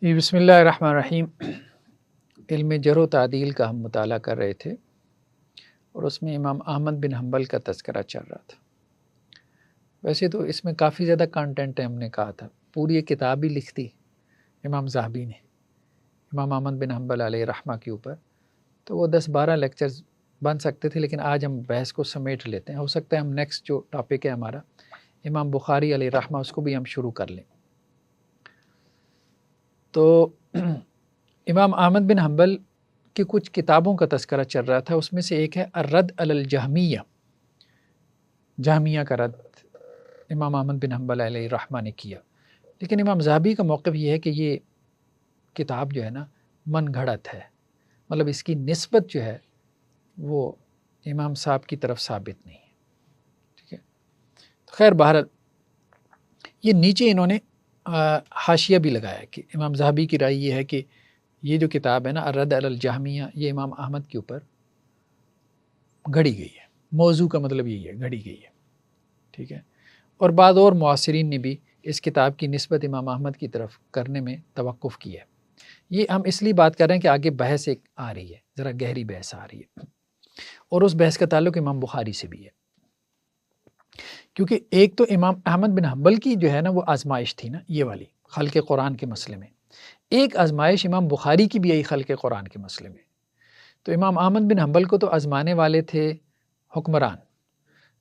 بسم اللہ الرحمن الرحیم۔ علم جرح و تعدیل کا ہم مطالعہ کر رہے تھے اور اس میں امام احمد بن حنبل کا تذکرہ چل رہا تھا۔ ویسے تو اس میں کافی زیادہ کانٹینٹ ہے، ہم نے کہا تھا پوری ایک کتاب ہی لکھ دی امام ذہبی نے امام احمد بن حنبل علیہ رحمہ کے اوپر، تو وہ 10-12 لیکچرز بن سکتے تھے، لیکن آج ہم بحث کو سمیٹ لیتے ہیں۔ ہو سکتا ہے ہم نیکسٹ جو ٹاپک ہے ہمارا امام بخاری علیہ رحمہ، اس کو بھی ہم شروع کر لیں۔ تو امام احمد بن حنبل کی کچھ کتابوں کا تذکرہ چل رہا تھا، اس میں سے ایک ہے الرد علی الجہمیہ، جہمیہ کا رد امام احمد بن حنبل علیہ رحمہ نے کیا۔ لیکن امام ذہبی کا موقف یہ ہے کہ یہ کتاب جو ہے نا من گھڑت ہے، مطلب اس کی نسبت جو ہے وہ امام صاحب کی طرف ثابت نہیں ہے، ٹھیک ہے۔ خیر بہرحال یہ نیچے انہوں نے حاشیہ بھی لگایا کہ امام ذہبی کی رائے یہ ہے کہ یہ جو کتاب ہے نا الرد علی الجہمیہ، یہ امام احمد کے اوپر گھڑی گئی ہے۔ موضوع کا مطلب یہی ہے، گھڑی گئی ہے، ٹھیک ہے۔ اور بعض اور معاصرین نے بھی اس کتاب کی نسبت امام احمد کی طرف کرنے میں توقف کی ہے۔ یہ ہم اس لیے بات کر رہے ہیں کہ آگے بحث ایک آ رہی ہے، ذرا گہری بحث آ رہی ہے، اور اس بحث کا تعلق امام بخاری سے بھی ہے، کیونکہ ایک تو امام احمد بن حنبل کی جو ہے نا وہ آزمائش تھی نا، یہ والی خلق قرآن کے مسئلے میں، ایک آزمائش امام بخاری کی بھی آئی خلق قرآن کے مسئلے میں۔ تو امام احمد بن حنبل کو تو آزمانے والے تھے حکمران،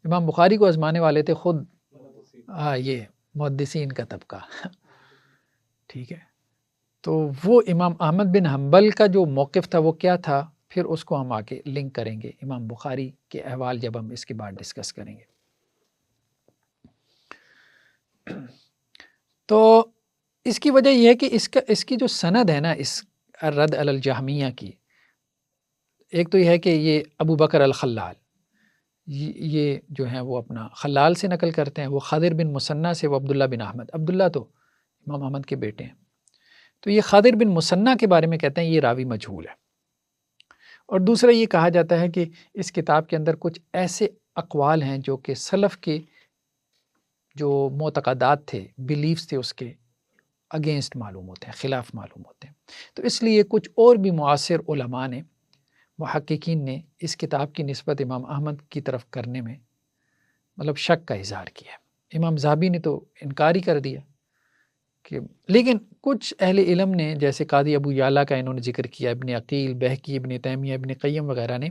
امام بخاری کو آزمانے والے تھے خود یہ محدثین کا طبقہ، ٹھیک ہے۔ تو وہ امام احمد بن حنبل کا جو موقف تھا وہ کیا تھا، پھر اس کو ہم آگے لنک کریں گے امام بخاری کے احوال جب ہم اس کے بعد ڈسکس کریں گے۔ تو اس کی وجہ یہ ہے کہ اس کی جو سند ہے نا اس الرد علی الجہمیہ کی، ایک تو یہ ہے کہ یہ ابو بکر الخلال، یہ جو ہیں وہ اپنا خلال سے نقل کرتے ہیں، وہ خضر بن مثنیٰ سے، وہ عبداللہ بن احمد، عبداللہ تو امام احمد کے بیٹے ہیں، تو یہ خضر بن مثنیٰ کے بارے میں کہتے ہیں یہ راوی مجہول ہے۔ اور دوسرا یہ کہا جاتا ہے کہ اس کتاب کے اندر کچھ ایسے اقوال ہیں جو کہ سلف کے جو معتقدات تھے، بیلیفز تھے، اس کے اگینسٹ معلوم ہوتے ہیں، خلاف معلوم ہوتے ہیں۔ تو اس لیے کچھ اور بھی معاصر علماء نے، محققین نے اس کتاب کی نسبت امام احمد کی طرف کرنے میں مطلب شک کا اظہار کیا ہے۔ امام ذہبی نے تو انکار ہی کر دیا کہ، لیکن کچھ اہل علم نے جیسے قاضی ابو یعلیٰ کا انہوں نے ذکر کیا، ابن عقیل، بہقی، ابن تیمیہ، ابن قیم وغیرہ نے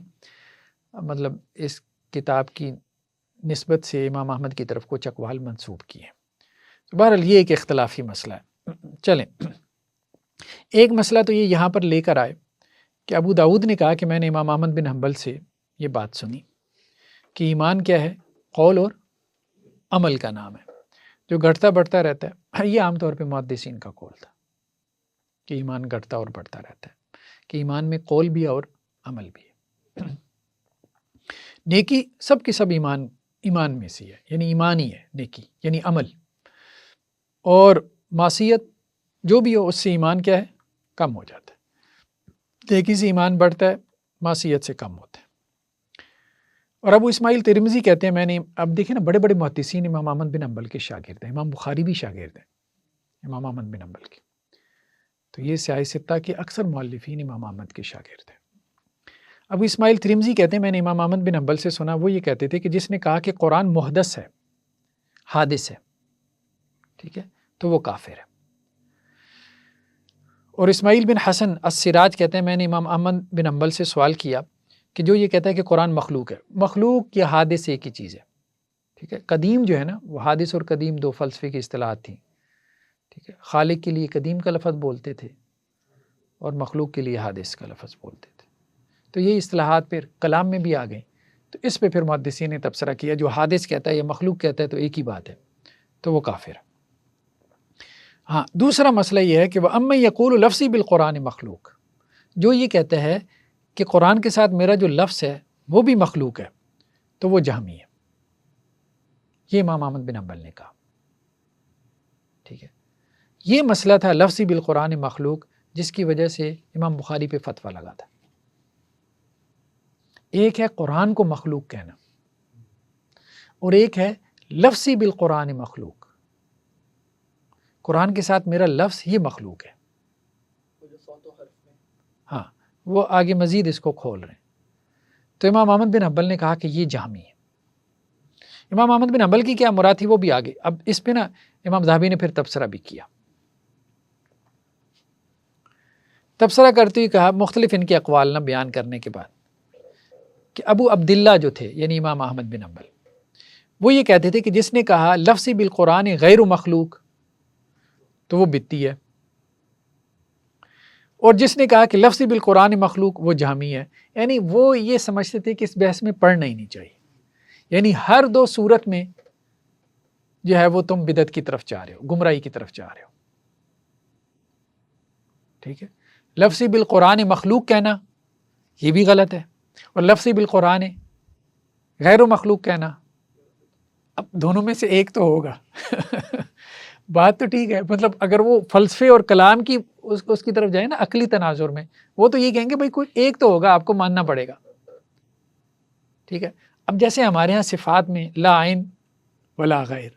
مطلب اس کتاب کی نسبت سے امام احمد کی طرف کچھ اقوال منسوب کیے ہیں۔ بہرحال یہ ایک اختلافی مسئلہ ہے۔ چلیں، ایک مسئلہ تو یہ یہاں پر لے کر آئے کہ ابو داؤد نے کہا کہ میں نے امام احمد بن حنبل سے یہ بات سنی کہ ایمان کیا ہے، قول اور عمل کا نام ہے، جو گھٹتا بڑھتا رہتا ہے۔ یہ عام طور پہ محدثین کا قول تھا کہ ایمان گھٹتا اور بڑھتا رہتا ہے، کہ ایمان میں قول بھی اور عمل بھی ہے۔ نیکی سب کی سب ایمان میں سے ہے، یعنی ایمان ہی ہے نیکی، یعنی عمل، اور معصیت جو بھی ہو اس سے ایمان کیا ہے، کم ہو جاتا ہے۔ نیکی سے ایمان بڑھتا ہے، معصیت سے کم ہوتا ہے۔ اور ابو اسماعیل ترمذی کہتے ہیں، میں نے اب دیکھیں نا بڑے بڑے محدثین امام احمد بن حنبل کے شاگرد ہیں، امام بخاری بھی شاگرد ہیں امام احمد بن حنبل کے، تو یہ سیاہ ستہ کے اکثر مؤلفین امام احمد کے شاگرد ہیں۔ ابو اسماعیل ترمذی کہتے ہیں میں نے امام احمد بن حنبل سے سنا، وہ یہ کہتے تھے کہ جس نے کہا کہ قرآن محدث ہے، حادث ہے، ٹھیک ہے، تو وہ کافر ہے۔ اور اسماعیل بن حسن السراج کہتے ہیں میں نے امام احمد بن حنبل سے سوال کیا کہ جو یہ کہتا ہے کہ قرآن مخلوق ہے، مخلوق یا حادث ایک ہی چیز ہے، ٹھیک ہے۔ قدیم جو ہے نا وہ حادث اور قدیم دو فلسفے کی اصطلاحات تھیں، ٹھیک ہے۔ خالق کے لیے قدیم کا لفظ بولتے تھے اور مخلوق کے لیے حادث کا لفظ بولتے تھے، تو یہ اصطلاحات پھر کلام میں بھی آ گئیں۔ تو اس پہ پھر محدثین نے تبصرہ کیا جو حادث کہتا ہے یا مخلوق کہتا ہے تو ایک ہی بات ہے، تو وہ کافر ہے۔ ہاں، دوسرا مسئلہ یہ ہے کہ وہ اما یقول لفظی بالقرآن مخلوق، جو یہ کہتا ہے کہ قرآن کے ساتھ میرا جو لفظ ہے وہ بھی مخلوق ہے، تو وہ جہمی ہے۔ یہ امام احمد بن حنبل نے کہا، ٹھیک ہے۔ یہ مسئلہ تھا لفظی بالقرآن مخلوق، جس کی وجہ سے امام بخاری پہ فتویٰ لگا تھا۔ ایک ہے قرآن کو مخلوق کہنا، اور ایک ہے لفظی بالقرآن مخلوق، قرآن کے ساتھ میرا لفظ یہ مخلوق ہے، ہاں وہ آگے مزید اس کو کھول رہے ہیں. تو امام احمد بن حنبل نے کہا کہ یہ جہمی ہے. امام احمد بن حنبل کی کیا مراد تھی وہ بھی آگے. اب اس پہ نا امام ذہبی نے پھر تبصرہ بھی کیا. تبصرہ کرتے ہوئے کہا مختلف ان کے اقوال نہ بیان کرنے کے بعد کہ ابو عبداللہ جو تھے یعنی امام احمد بن حنبل وہ یہ کہتے تھے کہ جس نے کہا لفظی بالقرآن غیر مخلوق تو وہ بدتی ہے، اور جس نے کہا کہ لفظی بالقرآن مخلوق وہ جہمی ہے. یعنی وہ یہ سمجھتے تھے کہ اس بحث میں پڑھنا ہی نہیں چاہیے. یعنی ہر دو صورت میں جو ہے وہ تم بدعت کی طرف جا رہے ہو، گمراہی کی طرف جا رہے ہو. ٹھیک ہے، لفظی بالقرآن مخلوق کہنا یہ بھی غلط ہے، اور لفظی بالقرآن غیر مخلوق کہنا اب دونوں میں سے ایک تو ہوگا. بات تو ٹھیک ہے، مطلب اگر وہ فلسفے اور کلام کی اس کی طرف جائے نا عقلی تناظر میں، وہ تو یہ کہیں گے بھائی کوئی ایک تو ہوگا، آپ کو ماننا پڑے گا. ٹھیک ہے، اب جیسے ہمارے ہاں صفات میں لا عین ولا غیر،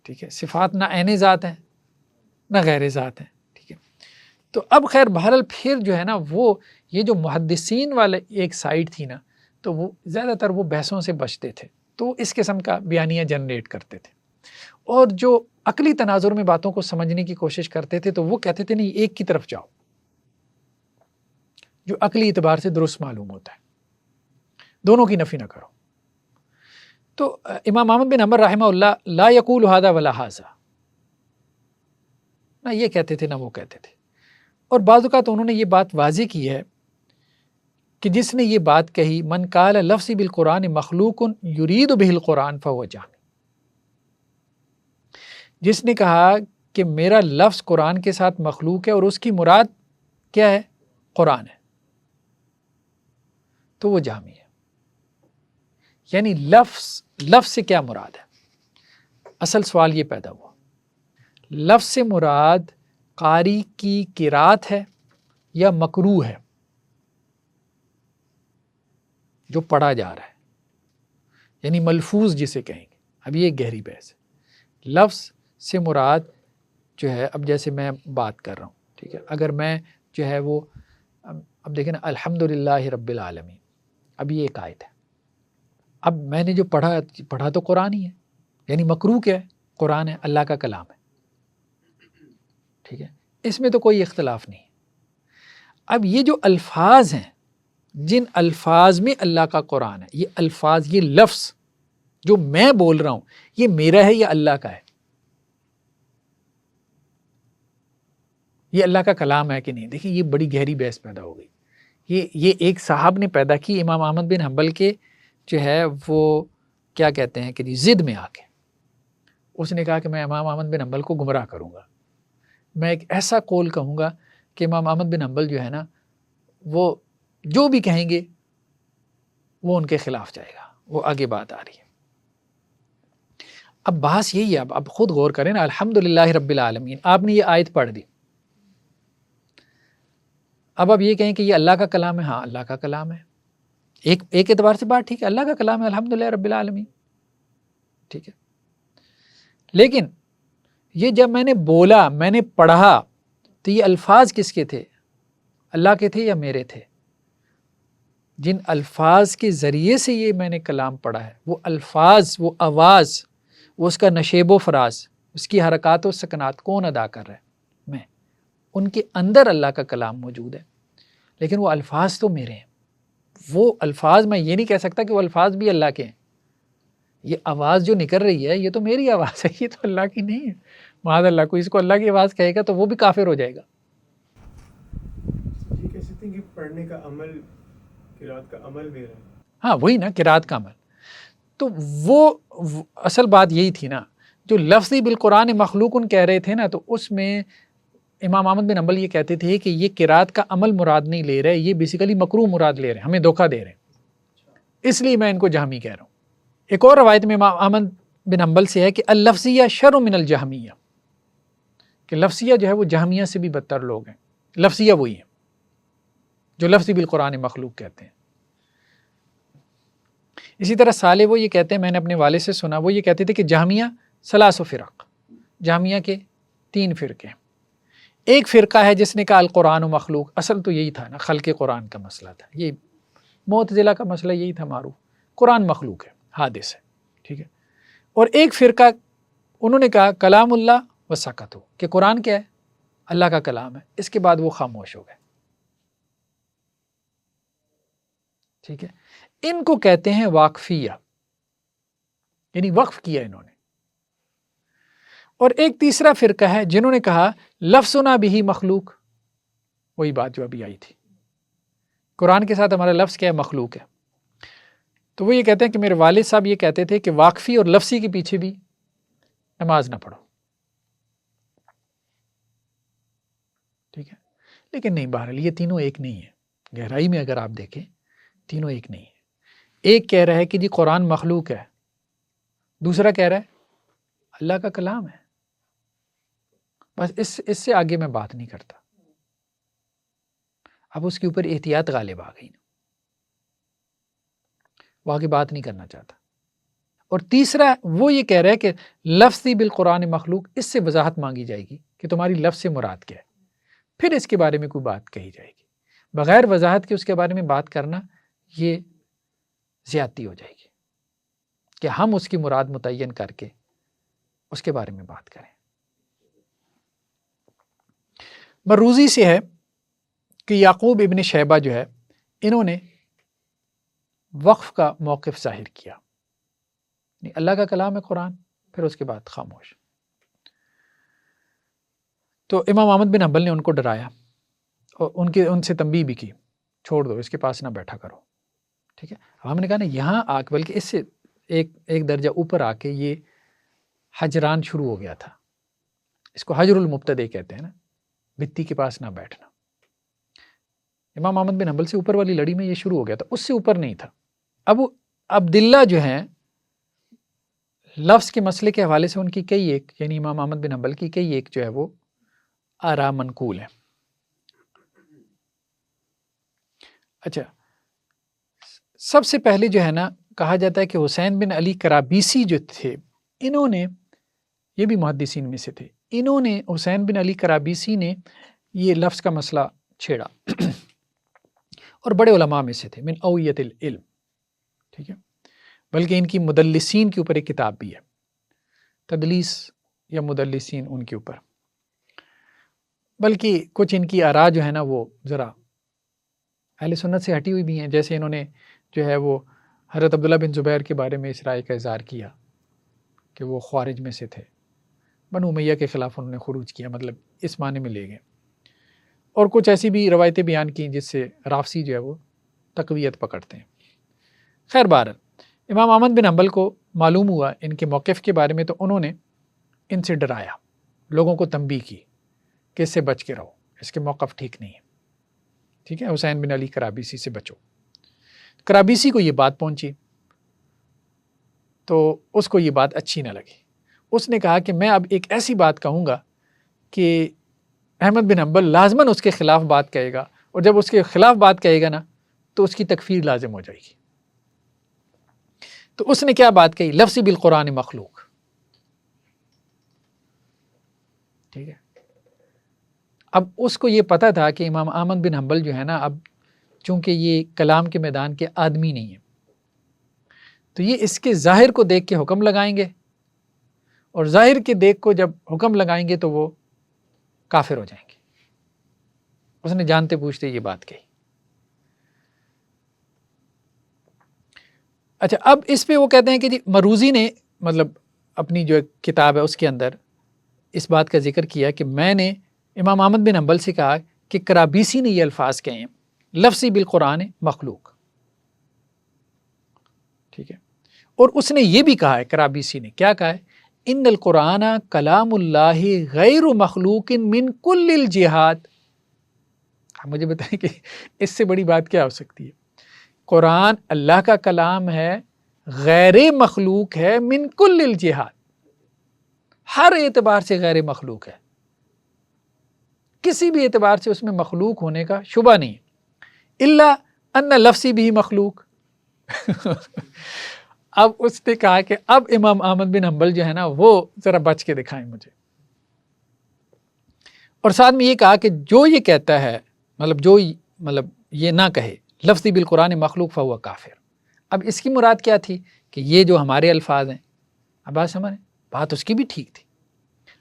ٹھیک ہے، صفات نہ عین ذات ہیں نہ غیر ذات ہیں. ٹھیک ہے، تو اب خیر بہرحال پھر جو ہے نا وہ یہ جو محدثین والے ایک سائڈ تھی نا، تو وہ زیادہ تر وہ بحثوں سے بچتے تھے، تو اس قسم کا بیانیہ جنریٹ کرتے تھے. اور جو عقلی تناظر میں باتوں کو سمجھنے کی کوشش کرتے تھے تو وہ کہتے تھے نہیں ایک کی طرف جاؤ جو عقلی اعتبار سے درست معلوم ہوتا ہے، دونوں کی نفی نہ کرو. تو امام احمد بن حنبل رحمہ اللہ لا یقول ھذا ولا ھذا، نہ یہ کہتے تھے نہ وہ کہتے تھے. اور بعض اوقات انہوں نے یہ بات واضح کی ہے کہ جس نے یہ بات کہی من قال لفظی بالقرآن مخلوق یرید بہ القرآن فہو جہمی، جس نے کہا کہ میرا لفظ قرآن کے ساتھ مخلوق ہے اور اس کی مراد کیا ہے قرآن ہے تو وہ جہمی ہے. یعنی لفظ سے کیا مراد ہے؟ اصل سوال یہ پیدا ہوا، لفظ سے مراد قاری کی قرات ہے یا مقروء ہے جو پڑھا جا رہا ہے، یعنی ملفوظ جسے کہیں گے. اب یہ گہری بحث ہے. لفظ سے مراد جو ہے اب جیسے میں بات کر رہا ہوں، ٹھیک ہے، اگر میں جو ہے وہ اب دیکھیں نا الحمدللہ رب العالمین، اب یہ ایک آیت ہے، اب میں نے جو پڑھا تو قرآن ہی ہے، یعنی مقروء کیا ہے قرآن ہے، اللہ کا کلام ہے. ٹھیک ہے، اس میں تو کوئی اختلاف نہیں. اب یہ جو الفاظ ہیں جن الفاظ میں اللہ کا قرآن ہے، یہ الفاظ، یہ لفظ جو میں بول رہا ہوں یہ میرا ہے یا اللہ کا ہے؟ یہ اللہ کا کلام ہے کہ نہیں؟ دیکھیں یہ بڑی گہری بحث پیدا ہو گئی. یہ ایک صاحب نے پیدا کی امام احمد بن حنبل کے جو ہے وہ کیا کہتے ہیں کہ ضد میں آ کے اس نے کہا کہ میں امام احمد بن حنبل کو گمراہ کروں گا، میں ایک ایسا قول کہوں گا کہ امام احمد بن حنبل جو ہے نا وہ جو بھی کہیں گے وہ ان کے خلاف جائے گا. وہ آگے بات آ رہی ہے. اب بحث یہی ہے، اب خود غور کریں نا، الحمدللہ رب العالمین آپ نے یہ آیت پڑھ دی، اب یہ کہیں کہ یہ اللہ کا کلام ہے. ہاں اللہ کا کلام ہے، ایک اعتبار سے بات ٹھیک ہے، اللہ کا کلام ہے الحمدللہ رب العالمین، ٹھیک ہے. لیکن یہ جب میں نے بولا، میں نے پڑھا، تو یہ الفاظ کس کے تھے؟ اللہ کے تھے یا میرے تھے؟ جن الفاظ کے ذریعے سے یہ میں نے کلام پڑھا ہے، وہ الفاظ، وہ آواز، وہ اس کا نشیب و فراز، اس کی حرکات و سکنات کون ادا کر رہا ہے؟ میں. ان کے اندر اللہ کا کلام موجود ہے، لیکن وہ الفاظ تو میرے ہیں. وہ الفاظ میں یہ نہیں کہہ سکتا کہ وہ الفاظ بھی اللہ کے ہیں. یہ آواز جو نکل رہی ہے یہ تو میری آواز ہے، یہ تو اللہ کی نہیں ہے. معاذ اللہ، کوئی اس کو اللہ کی آواز کہے گا تو وہ بھی کافر ہو جائے گا. یہ کہہ سکتے ہیں کہ پڑھنے کا عمل قرات کا عمل میرا ہے. ہاں وہی نا، قرات کا عمل. تو وہ اصل بات یہی تھی نا، جو لفظی بالقرآن مخلوق کہہ رہے تھے نا، تو اس میں امام احمد بن حنبل یہ کہتے تھے کہ یہ قرات کا عمل مراد نہیں لے رہے، یہ بیسیکلی مکروہ مراد لے رہے ہیں، ہمیں دھوکہ دے رہے ہیں، اس لیے میں ان کو جہمی کہہ رہا ہوں. ایک اور روایت میں امام احمد بن حنبل سے ہے کہ اللفظیہ شر من الجہمیہ، کہ لفظیہ جو ہے وہ جہمیہ سے بھی بدتر لوگ ہیں. لفظیہ وہی ہیں جو لفظی بالقرآن مخلوق کہتے ہیں. اسی طرح صالح وہ یہ کہتے ہیں، میں نے اپنے والد سے سنا، وہ یہ کہتے تھے کہ جہمیہ ثلاث فرق، جہمیہ کے 3 فرقے ہیں. ایک فرقہ ہے جس نے کہا القرآن و مخلوق، اصل تو یہی تھا نا، خلق قرآن کا مسئلہ تھا، یہ معتزلہ کا مسئلہ یہی تھا معروف، قرآن مخلوق ہے، حادث ہے، ٹھیک ہے۔ اور ایک فرقہ انہوں نے کہا کلام اللہ و سکتو، کہ قرآن کیا ہے؟ اللہ کا کلام ہے، اس کے بعد وہ خاموش ہو گئے، ٹھیک ہے۔ ان کو کہتے ہیں واقفیہ، یعنی وقف کیا انہوں نے۔ اور ایک تیسرا فرقہ ہے جنہوں نے کہا لفظنا بھی مخلوق، وہی بات جو ابھی آئی تھی، قرآن کے ساتھ ہمارا لفظ کیا ہے؟ مخلوق ہے۔ تو وہ یہ کہتے ہیں کہ میرے والد صاحب یہ کہتے تھے کہ واقفی اور لفظی کے پیچھے بھی نماز نہ پڑھو، ٹھیک ہے۔ لیکن نہیں، بہرحال یہ تینوں ایک نہیں ہے، گہرائی میں اگر آپ دیکھیں تینوں ایک نہیں ہے۔ ایک کہہ رہا ہے کہ جی قرآن مخلوق ہے، دوسرا کہہ رہا ہے اللہ کا کلام ہے، بس اس سے آگے میں بات نہیں کرتا۔ اب اس کے اوپر احتیاط غالب آ گئی نا، وہ آگے بات نہیں کرنا چاہتا۔ اور تیسرا وہ یہ کہہ رہا ہے کہ لفظی بالقرآن مخلوق، اس سے وضاحت مانگی جائے گی کہ تمہاری لفظ سے مراد کیا ہے، پھر اس کے بارے میں کوئی بات کہی جائے گی۔ بغیر وضاحت کے اس کے بارے میں بات کرنا یہ زیادتی ہو جائے گی کہ ہم اس کی مراد متعین کر کے اس کے بارے میں بات کریں۔ مروزی سے ہے کہ یعقوب ابن شیبہ جو ہے، انہوں نے وقف کا موقف ظاہر کیا، اللہ کا کلام ہے قرآن، پھر اس کے بعد خاموش۔ تو امام احمد بن حنبل نے ان کو ڈرایا اور ان سے تنبیہ بھی کی، چھوڑ دو، اس کے پاس نہ بیٹھا کرو، ٹھیک ہے۔ ہم نے کہا نا یہاں آ کے، بلکہ اس سے ایک درجہ اوپر آ کے یہ حجران شروع ہو گیا تھا، اس کو حجر المبتدع کہتے ہیں نا، بتی کے پاس نہ بیٹھنا۔ امام احمد بن حنبل سے اوپر والی لڑی میں یہ شروع ہو گیا تھا، اس سے اوپر نہیں تھا۔ ابو عبداللہ جو ہیں، لفظ کے مسئلے کے حوالے سے ان کی کئی ایک، یعنی امام احمد بن حنبل کی کئی ایک جو ہے وہ آراء منقول ہے۔ اچھا، سب سے پہلے جو ہے نا، کہا جاتا ہے کہ حسین بن علی کرابیسی جو تھے، انہوں نے، یہ بھی محدثین میں سے تھے، انہوں نے، حسین بن علی کرابیسی نے یہ لفظ کا مسئلہ چھیڑا اور بڑے علماء میں سے تھے، من اویت العلم، ٹھیک ہے۔ بلکہ ان کی مدلسین کے اوپر ایک کتاب بھی ہے، تدلیس یا مدلسین ان کے اوپر، بلکہ کچھ ان کی آراء جو ہے نا وہ ذرا اہل سنت سے ہٹی ہوئی بھی ہیں۔ جیسے انہوں نے جو ہے وہ حضرت عبداللہ بن زبیر کے بارے میں اس رائے کا اظہار کیا کہ وہ خوارج میں سے تھے، بنو امیہ کے خلاف انہوں نے خروج کیا، مطلب اس معنی میں لے گئے۔ اور کچھ ایسی بھی روایتیں بیان کی جس سے رافضی جو ہے وہ تقویت پکڑتے ہیں۔ خیر بہرحال امام احمد بن حنبل کو معلوم ہوا ان کے موقف کے بارے میں، تو انہوں نے ان سے ڈرایا، لوگوں کو تنبیہ کی کہ اس سے بچ کے رہو، اس کے موقف ٹھیک نہیں ہے، ٹھیک ہے، حسین بن علی کرابیسی سے بچو۔ کرابیسی کو یہ بات پہنچی تو اس کو یہ بات اچھی نہ لگی، اس نے کہا کہ میں اب ایک ایسی بات کہوں گا کہ احمد بن حنبل لازماً اس کے خلاف بات کہے گا، اور جب اس کے خلاف بات کہے گا نا تو اس کی تکفیر لازم ہو جائے گی۔ تو اس نے کیا بات کہی؟ لفظی بالقرآن مخلوق، ٹھیک ہے۔ اب اس کو یہ پتا تھا کہ امام احمد بن حنبل جو ہے نا، اب چونکہ یہ کلام کے میدان کے آدمی نہیں ہیں، تو یہ اس کے ظاہر کو دیکھ کے حکم لگائیں گے، اور ظاہر کے دیکھ کو جب حکم لگائیں گے تو وہ کافر ہو جائیں گے۔ اس نے جانتے پوچھتے یہ بات کہی۔ اچھا، اب اس پہ وہ کہتے ہیں کہ جی مروزی نے مطلب اپنی جو کتاب ہے اس کے اندر اس بات کا ذکر کیا کہ میں نے امام احمد بن حنبل سے کہا کہ کرابیسی نے یہ الفاظ کہے ہیں، لفظی بالقرآن مخلوق، ٹھیک ہے۔ اور اس نے یہ بھی کہا ہے، کرابیسی نے کیا کہا ہے؟ ان القرآن کلام اللہ غیر مخلوق من کل الجہات۔ مجھے بتائیں کہ اس سے بڑی بات کیا ہو سکتی ہے؟ قرآن اللہ کا کلام ہے، غیر مخلوق ہے، من کل الجہات، ہر اعتبار سے غیر مخلوق ہے، کسی بھی اعتبار سے اس میں مخلوق ہونے کا شبہ نہیں ہے، الا ان لفظی بھی مخلوق۔ اب اس نے کہا کہ اب امام احمد بن حنبل جو ہے نا وہ ذرا بچ کے دکھائیں مجھے۔ اور ساتھ میں یہ کہا کہ جو یہ کہتا ہے جو یہ نہ کہے لفظی بالقرآن مخلوق فہو کافر. اب اس کی مراد کیا تھی کہ یہ جو ہمارے الفاظ ہیں، اب بات سمجھ، بات اس کی بھی ٹھیک تھی،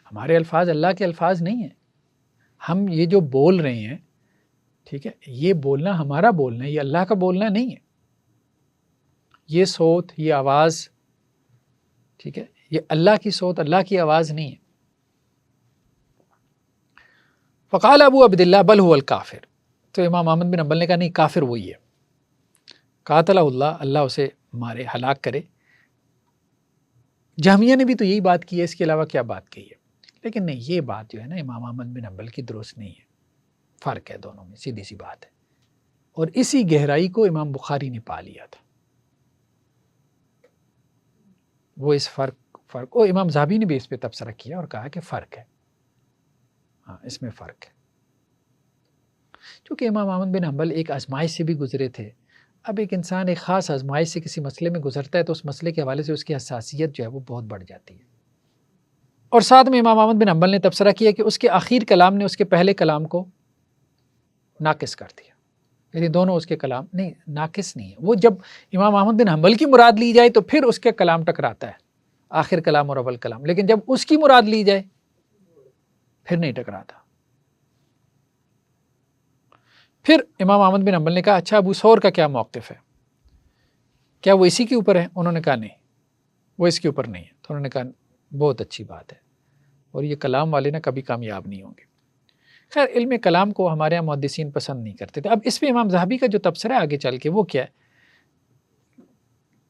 ہمارے الفاظ اللہ کے الفاظ نہیں ہیں. ہم یہ جو بول رہے ہیں، ٹھیک ہے، یہ بولنا ہمارا بولنا ہے، یہ اللہ کا بولنا نہیں ہے. یہ صوت، یہ آواز، ٹھیک ہے، یہ اللہ کی صوت، اللہ کی آواز نہیں ہے. فقال ابو عبداللہ بل هو الکافر. تو امام احمد بن حنبل نے کہا نہیں، کافر وہی ہے. قاتلہ اللہ، اللہ اسے مارے، ہلاک کرے. جہمیہ نے بھی تو یہی بات کی ہے، اس کے علاوہ کیا بات کہی ہے؟ لیکن نہیں، یہ بات جو ہے نا امام احمد بن حنبل کی درست نہیں ہے. فرق ہے دونوں میں، سیدھی سی بات ہے. اور اسی گہرائی کو امام بخاری نے پا لیا تھا. وہ اس فرق اور امام ذہبی نے بھی اس پہ تبصرہ کیا اور کہا کہ فرق ہے، ہاں اس میں فرق ہے. چونکہ امام احمد بن حنبل ایک آزمائش سے بھی گزرے تھے. اب ایک انسان ایک خاص آزمائش سے کسی مسئلے میں گزرتا ہے تو اس مسئلے کے حوالے سے اس کی حساسیت جو ہے وہ بہت بڑھ جاتی ہے. اور ساتھ میں امام احمد بن حنبل نے تبصرہ کیا کہ اس کے آخر کلام نے اس کے پہلے کلام کو ناقص کر دیا. یعنی دونوں اس کے کلام نہیں، ناقص نہیں ہے. وہ جب امام احمد بن حنبل کی مراد لی جائے تو پھر اس کے کلام ٹکراتا ہے، آخر کلام اور اول کلام. لیکن جب اس کی مراد لی جائے پھر نہیں ٹکراتا. پھر امام احمد بن حنبل نے کہا اچھا ابو ثور کا کیا موقف ہے، کیا وہ اسی کے اوپر ہے؟ انہوں نے کہا نہیں، وہ اس کے اوپر نہیں ہے. تو انہوں نے کہا بہت اچھی بات ہے، اور یہ کلام والے نا کبھی کامیاب نہیں ہوں گے. خیر علم کلام کو ہمارے یہاں محدثین پسند نہیں کرتے تھے. اب اس پہ امام ذہبی کا جو تبصرہ ہے آگے چل کے وہ کیا ہے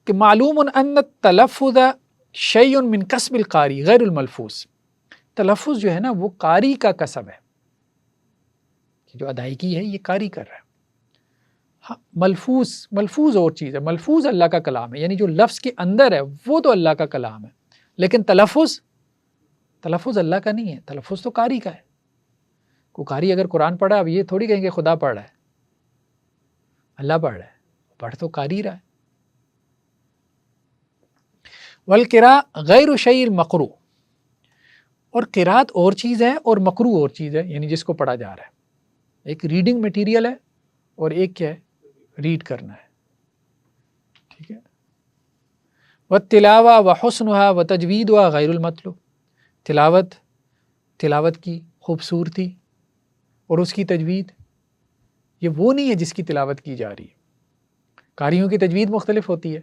کہ معلوم ان التلفظ شیء من کسب القاری غیر الملفوظ. تلفظ جو ہے نا وہ قاری کا کسب ہے، جو ادائیگی ہے یہ قاری کر رہا ہے. ہاں ملفوظ اور چیز ہے، ملفوظ اللہ کا کلام ہے، یعنی جو لفظ کے اندر ہے وہ تو اللہ کا کلام ہے، لیکن تلفظ اللہ کا نہیں ہے. تلفظ تو قاری کا ہے. کو قاری اگر قرآن پڑھا، اب یہ تھوڑی کہیں گے خدا پڑھ رہا ہے، اللہ پڑھ رہا ہے، پڑھ تو قاری رہا ہے. والقراء غیر شیء المقروء، اور قرات اور چیز ہے اور مقروء اور چیز ہے، یعنی جس کو پڑھا جا رہا ہے. ایک ریڈنگ میٹیریل ہے اور ایک کیا ہے، ریڈ کرنا ہے. ٹھیک ہے. والتلاوہ وحسنها وتجویدها غیر المطلوب. تلاوت کی خوبصورتی اور اس کی تجوید یہ وہ نہیں ہے جس کی تلاوت کی جا رہی ہے. قاریوں کی تجوید مختلف ہوتی ہے،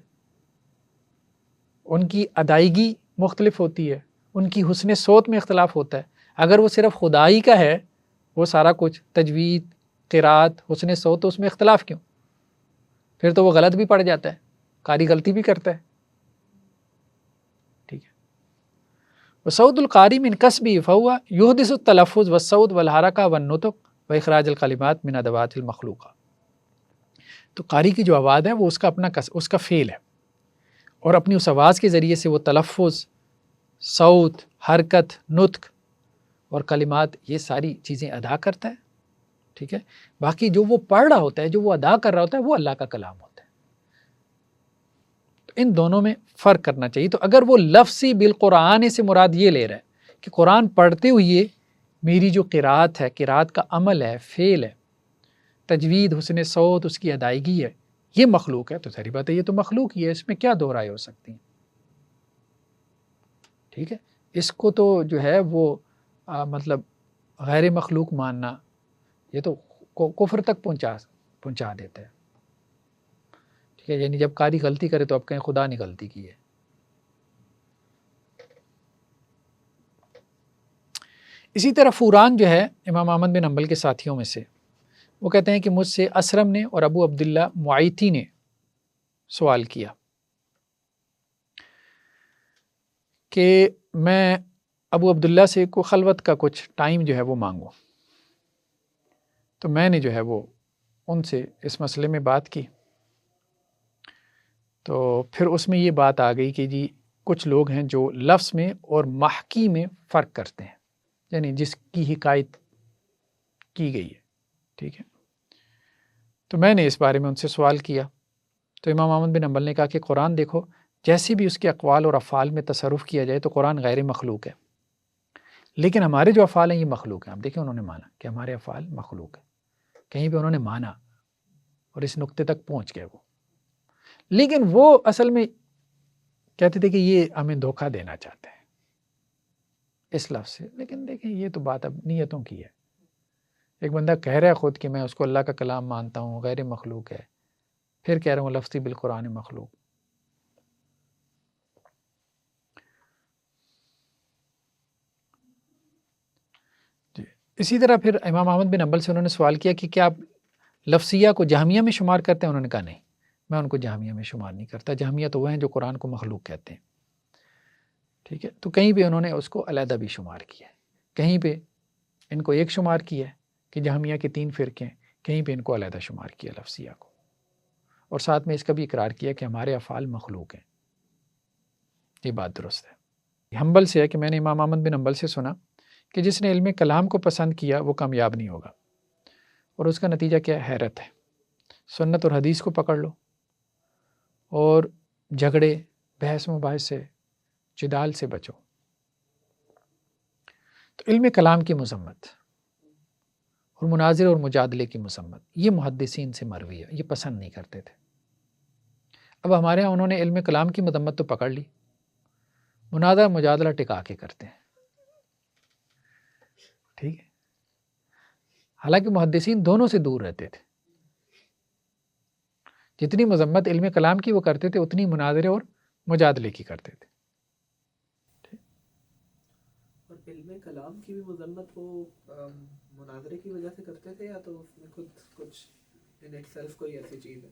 ان کی ادائیگی مختلف ہوتی ہے، ان کی حسن صوت میں اختلاف ہوتا ہے. اگر وہ صرف خدائی کا ہے وہ سارا کچھ، تجوید، قرات، حسن صوت، تو اس میں اختلاف کیوں؟ پھر تو وہ غلط بھی پڑ جاتا ہے، قاری غلطی بھی کرتا ہے. ٹھیک ہے. وصوت القاری من کسبہ فہو یحدث التلفظ والصوت والحرکہ والنطق واخراج الکلمات من ادوات المخلوقہ. تو قاری کی جو آواز ہے وہ اس کا اپنا اس کا فعل ہے، اور اپنی اس آواز کے ذریعے سے وہ تلفظ، صوت، حرکت، نطق اور کلمات، یہ ساری چیزیں ادا کرتا ہے. ٹھیک ہے. باقی جو وہ پڑھ رہا ہوتا ہے، جو وہ ادا کر رہا ہوتا ہے، وہ اللہ کا کلام ہوتا ہے. تو ان دونوں میں فرق کرنا چاہیے. تو اگر وہ لفظی بالقرآن سے مراد یہ لے رہا ہے کہ قرآن پڑھتے ہوئے میری جو قرات ہے، قرات کا عمل ہے، فعل ہے، تجوید، حسن صوت، اس کی ادائیگی ہے، یہ مخلوق ہے، تو ظاہر بات ہے یہ تو مخلوق ہی ہے، اس میں کیا دو رائے ہو سکتی ہیں. ٹھیک ہے. اس کو تو جو ہے وہ مطلب غیر مخلوق ماننا، یہ تو کفر تک پہنچا دیتا ہے. ٹھیک ہے. یعنی جب قاری غلطی کرے تو اب کہیں خدا نے غلطی کی ہے. اسی طرح فوران جو ہے امام احمد بن حنبل کے ساتھیوں میں سے، وہ کہتے ہیں کہ مجھ سے اسرم نے اور ابو عبداللہ معیتی نے سوال کیا کہ میں ابو عبداللہ سے کو خلوت کا کچھ ٹائم جو ہے وہ مانگوں. تو میں نے جو ہے وہ ان سے اس مسئلے میں بات کی. تو پھر اس میں یہ بات آ گئی کہ جی کچھ لوگ ہیں جو لفظ میں اور محکی میں فرق کرتے ہیں، یعنی جس کی حکایت کی گئی ہے. ٹھیک ہے. تو میں نے اس بارے میں ان سے سوال کیا. تو امام احمد بن حنبل نے کہا کہ قرآن دیکھو، جیسے بھی اس کے اقوال اور افعال میں تصرف کیا جائے تو قرآن غیر مخلوق ہے، لیکن ہمارے جو افعال ہیں یہ مخلوق ہیں. آپ دیکھیں انہوں نے مانا کہ ہمارے افعال مخلوق ہیں، کہیں پہ انہوں نے مانا اور اس نقطے تک پہنچ گئے وہ. لیکن وہ اصل میں کہتے تھے کہ یہ ہمیں دھوکہ دینا چاہتے ہیں اس لفظ سے. لیکن دیکھیں یہ تو بات اب نیتوں کی ہے. ایک بندہ کہہ رہا ہے خود کہ میں اس کو اللہ کا کلام مانتا ہوں، غیر مخلوق ہے، پھر کہہ رہا ہوں لفظی بالقرآن مخلوق. جی اسی طرح پھر امام احمد بن حنبل سے انہوں نے سوال کیا کہ کیا آپ لفظیہ کو جہمیہ میں شمار کرتے ہیں؟ انہوں نے کہا نہیں، میں ان کو جہمیہ میں شمار نہیں کرتا. جہمیہ تو وہ ہیں جو قرآن کو مخلوق کہتے ہیں. ٹھیک ہے، تو کہیں پہ انہوں نے اس کو علیحدہ بھی شمار کیا ہے، کہیں پہ ان کو ایک شمار کیا ہے کہ جہمیہ کے 3 فرقے ہیں، کہیں پہ ان کو علیحدہ شمار کیا لفظیہ کو، اور ساتھ میں اس کا بھی اقرار کیا کہ ہمارے افعال مخلوق ہیں. یہ بات درست ہے. حنبل سے ہے کہ میں نے امام احمد بن حنبل سے سنا کہ جس نے علم کلام کو پسند کیا وہ کامیاب نہیں ہوگا، اور اس کا نتیجہ کیا ہے؟ حیرت ہے. سنت اور حدیث کو پکڑ لو اور جھگڑے، بحث مباحث سے، جدال سے بچو. تو علم کلام کی مذمت اور مناظر اور مجادلے کی مذمت یہ محدثین سے مروی ہے، یہ پسند نہیں کرتے تھے. اب ہمارے ہاں انہوں نے علم کلام کی مذمت تو پکڑ لی، مناظرہ مجادلہ ٹکا کے کرتے ہیں. ٹھیک ہے، حالانکہ محدثین دونوں سے دور رہتے تھے. جتنی مذمت علم کلام کی وہ کرتے تھے اتنی مناظرے اور مجادلے کی کرتے تھے. اور علم کلام کی بھی مذمت وہ مناظرے کی وجہ سے کرتے تھے، یا تو اس میں خود کچھ ان ایٹ سیلف کوئی ایسی چیز ہے؟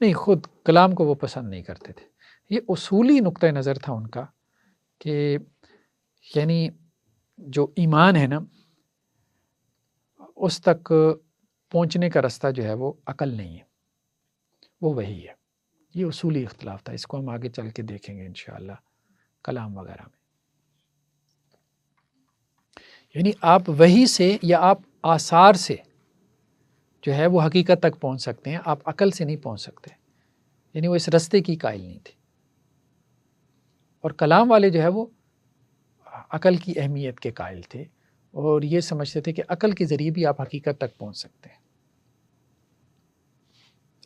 نہیں، خود کلام کو وہ پسند نہیں کرتے تھے. یہ اصولی نقطہ نظر تھا ان کا کہ یعنی جو ایمان ہے نا اس تک پہنچنے کا رستہ جو ہے وہ عقل نہیں ہے، وہ وہی ہے. یہ اصولی اختلاف تھا، اس کو ہم آگے چل کے دیکھیں گے انشاءاللہ کلام وغیرہ میں. یعنی آپ وحی سے یا آپ آثار سے جو ہے وہ حقیقت تک پہنچ سکتے ہیں، آپ عقل سے نہیں پہنچ سکتے. یعنی وہ اس رستے کی قائل نہیں تھی. اور کلام والے جو ہے وہ عقل کی اہمیت کے قائل تھے اور یہ سمجھتے تھے کہ عقل کے ذریعے بھی آپ حقیقت تک پہنچ سکتے ہیں.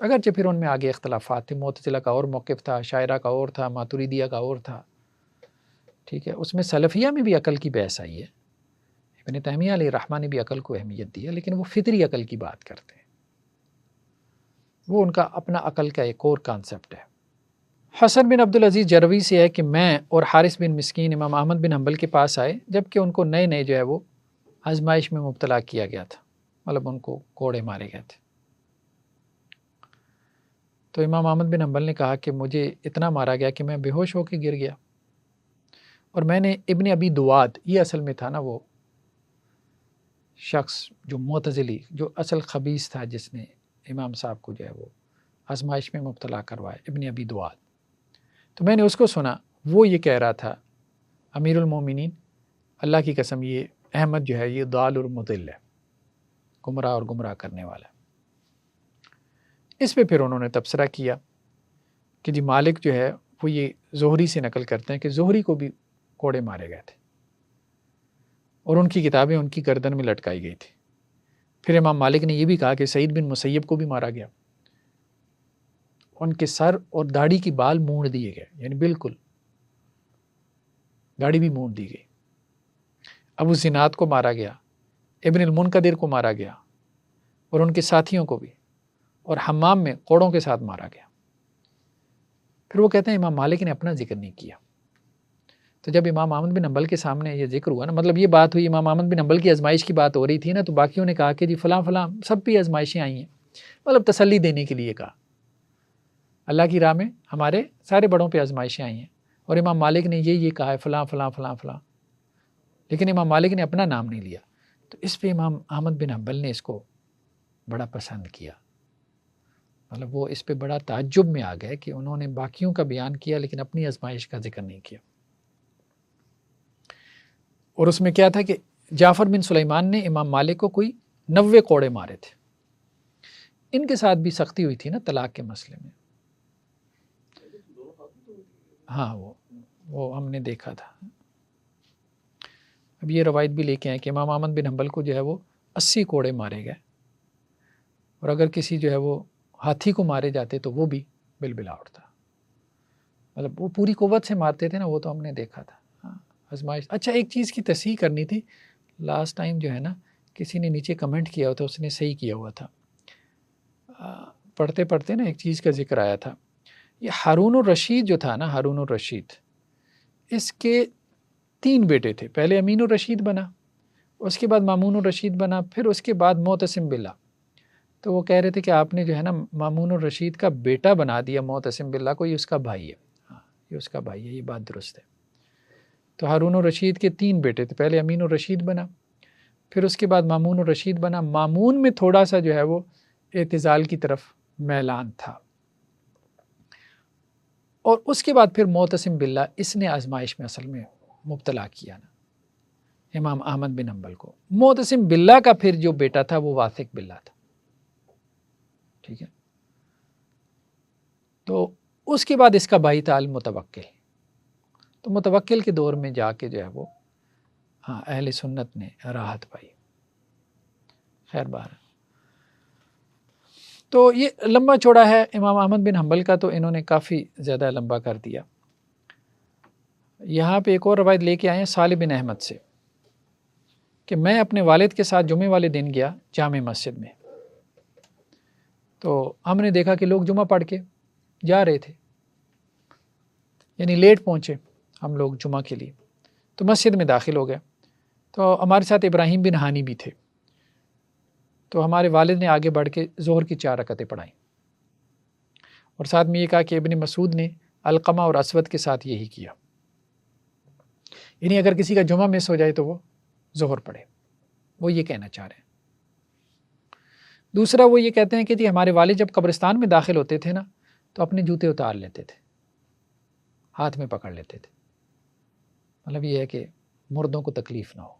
اگرچہ پھر ان میں آگے اختلافات تھے. معتزلہ کا اور موقف تھا، شاعرہ کا اور تھا، ماتریدیہ کا اور تھا. ٹھیک ہے، اس میں سلفیہ میں بھی عقل کی بحث آئی ہے. ابن تیمیہ علیہ الرحمہ نے بھی عقل کو اہمیت دی ہے، لیکن وہ فطری عقل کی بات کرتے ہیں. وہ ان کا اپنا عقل کا ایک اور کانسیپٹ ہے. حسن بن عبدالعزیز جروی سے ہے کہ میں اور حارث بن مسکین امام احمد بن حنبل کے پاس آئے جبکہ ان کو نئے نئے جو ہے وہ آزمائش میں مبتلا کیا گیا تھا، مطلب ان کو کوڑے مارے گئے تھے. تو امام احمد بن حنبل نے کہا کہ مجھے اتنا مارا گیا کہ میں بے ہوش ہو کے گر گیا. اور میں نے ابن ابی دواد، یہ اصل میں تھا نا وہ شخص جو معتزلی، جو اصل خبیث تھا، جس نے امام صاحب کو جو ہے وہ آزمائش میں مبتلا کروایا، ابن ابی دواد. تو میں نے اس کو سنا، وہ یہ کہہ رہا تھا امیر المومنین اللہ کی قسم یہ احمد جو ہے یہ ضال اور مضل ہے، گمراہ اور گمراہ کرنے والا. اس پہ پھر انہوں نے تبصرہ کیا کہ جی مالک جو ہے وہ یہ زہری سے نقل کرتے ہیں کہ زہری کو بھی کوڑے مارے گئے تھے اور ان کی کتابیں ان کی گردن میں لٹکائی گئی تھی. پھر امام مالک نے یہ بھی کہا کہ سعید بن مسیب کو بھی مارا گیا، ان کے سر اور داڑھی کی بال مونڈ دیے گئے، یعنی بالکل داڑھی بھی مونڈ دی گئی. ابو زناد کو مارا گیا، ابن المنقدر کو مارا گیا اور ان کے ساتھیوں کو بھی، اور حمام میں کوڑوں کے ساتھ مارا گیا. پھر وہ کہتے ہیں امام مالک نے اپنا ذکر نہیں کیا. تو جب امام احمد بن حنبل کے سامنے یہ ذکر ہوا نا، مطلب یہ بات ہوئی امام احمد بن حنبل کی آزمائش کی بات ہو رہی تھی نا، تو باقیوں نے کہا کہ جی فلاں فلاں سب بھی آزمائشیں آئی ہیں، مطلب تسلی دینے کے لیے کہا اللہ کی راہ میں ہمارے سارے بڑوں پہ آزمائشیں آئی ہیں، اور امام مالک نے یہ کہا ہے فلاں فلاں فلاں فلاں، لیکن امام مالک نے اپنا نام نہیں لیا. تو اس پہ امام احمد بن حنبل نے اس کو بڑا پسند کیا، مطلب وہ اس پہ بڑا تعجب میں آ گئے کہ انہوں نے باقیوں کا بیان کیا لیکن اپنی آزمائش کا ذکر نہیں کیا. اور اس میں کیا تھا کہ جعفر بن سلیمان نے امام مالک کو کوئی 90 کوڑے مارے تھے. ان کے ساتھ بھی سختی ہوئی تھی نا طلاق کے مسئلے میں. ہاں وہ ہم نے دیکھا تھا. اب یہ روایت بھی لے کے آئے کہ امام احمد بن حنبل کو جو ہے وہ 80 کوڑے مارے گئے، اور اگر کسی جو ہے وہ ہاتھی کو مارے جاتے تو وہ بھی بلبلا اٹھتا، مطلب وہ پوری قوت سے مارتے تھے نا، وہ تو ہم نے دیکھا تھا۔ ہاں آزمائش۔ اچھا ایک چیز کی تصحیح کرنی تھی، لاسٹ ٹائم جو ہے نا کسی نے نیچے کمنٹ کیا ہوا تھا، اس نے صحیح کیا ہوا تھا، پڑھتے پڑھتے نا ایک چیز کا ذکر آیا تھا، یہ ہارون الرشید جو تھا نا، ہارون الرشید، اس کے 3 بیٹے تھے، پہلے امین الرشید بنا، اس کے بعد مامون الرشید بنا، پھر اس کے بعد معتصم باللہ۔ تو وہ کہہ رہے تھے کہ آپ نے جو ہے نا مامون الرشید کا بیٹا بنا دیا معتصم باللہ کو، یہ اس کا بھائی ہے، ہاں یہ اس کا بھائی ہے، یہ بات درست ہے۔ تو ہارون الرشید کے 3 بیٹے تھے، پہلے امین الرشید بنا، پھر اس کے بعد مامون الرشید بنا، مامون میں تھوڑا سا جو ہے وہ اعتزال کی طرف میلان تھا، اور اس کے بعد پھر معتصم باللہ، اس نے آزمائش میں اصل میں مبتلا کیا نا امام احمد بن حنبل کو۔ معتصم باللہ کا پھر جو بیٹا تھا وہ واثق باللہ تھا، ٹھیک ہے، تو اس کے بعد اس کا بھائی تھا المتوکل، تو متوکل کے دور میں جا کے جو ہے وہ ہاں اہل سنت نے راحت پائی۔ خیر بار، تو یہ لمبا چوڑا ہے امام احمد بن حنبل کا، تو انہوں نے کافی زیادہ لمبا کر دیا۔ یہاں پہ ایک اور روایت لے کے آئے ہیں صالح بن احمد سے کہ میں اپنے والد کے ساتھ جمعے والے دن گیا جامع مسجد میں، تو ہم نے دیکھا کہ لوگ جمعہ پڑھ کے جا رہے تھے، یعنی لیٹ پہنچے ہم لوگ جمعہ کے لیے، تو مسجد میں داخل ہو گئے، تو ہمارے ساتھ ابراہیم بن ہانی بھی تھے، تو ہمارے والد نے آگے بڑھ کے ظہر کی 4 رکعتیں پڑھائیں، اور ساتھ میں یہ کہا کہ ابن مسعود نے علقمہ اور اسود کے ساتھ یہی کیا، یعنی اگر کسی کا جمعہ مس ہو جائے تو وہ ظہر پڑھے، وہ یہ کہنا چاہ رہے ہیں۔ دوسرا وہ یہ کہتے ہیں کہ جی ہمارے والد جب قبرستان میں داخل ہوتے تھے نا تو اپنے جوتے اتار لیتے تھے، ہاتھ میں پکڑ لیتے تھے، مطلب یہ ہے کہ مردوں کو تکلیف نہ ہو،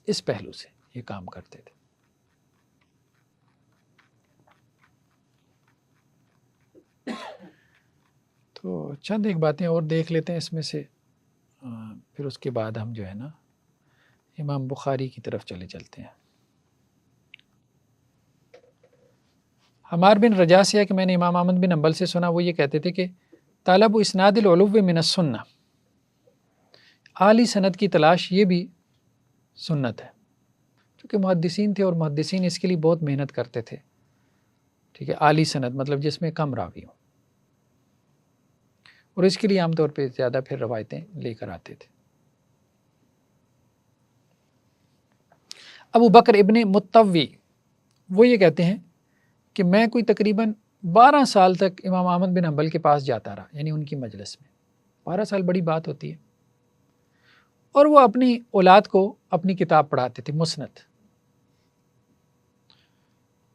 اس پہلو سے یہ کام کرتے تھے۔ تو چند ایک باتیں اور دیکھ لیتے ہیں اس میں سے، پھر اس کے بعد ہم جو ہے نا امام بخاری کی طرف چلتے ہیں۔ حمار بن رجا سے ہے کہ میں نے امام احمد بن حنبل سے سنا، وہ یہ کہتے تھے کہ طالب اسناد العلو من السنہ، اعلی سند کی تلاش یہ بھی سنت ہے، کیونکہ محدثین تھے اور محدثین اس کے لیے بہت محنت کرتے تھے، ٹھیک ہے، اعلی سند مطلب جس میں کم راوی ہوں، اور اس کے لیے عام طور پہ زیادہ پھر روایتیں لے کر آتے تھے۔ ابو بکر ابن متوی وہ یہ کہتے ہیں کہ میں کوئی تقریباً 12 سال تک امام احمد بن حنبل کے پاس جاتا رہا، یعنی ان کی مجلس میں، 12 سال بڑی بات ہوتی ہے، اور وہ اپنی اولاد کو اپنی کتاب پڑھاتے تھے مسند،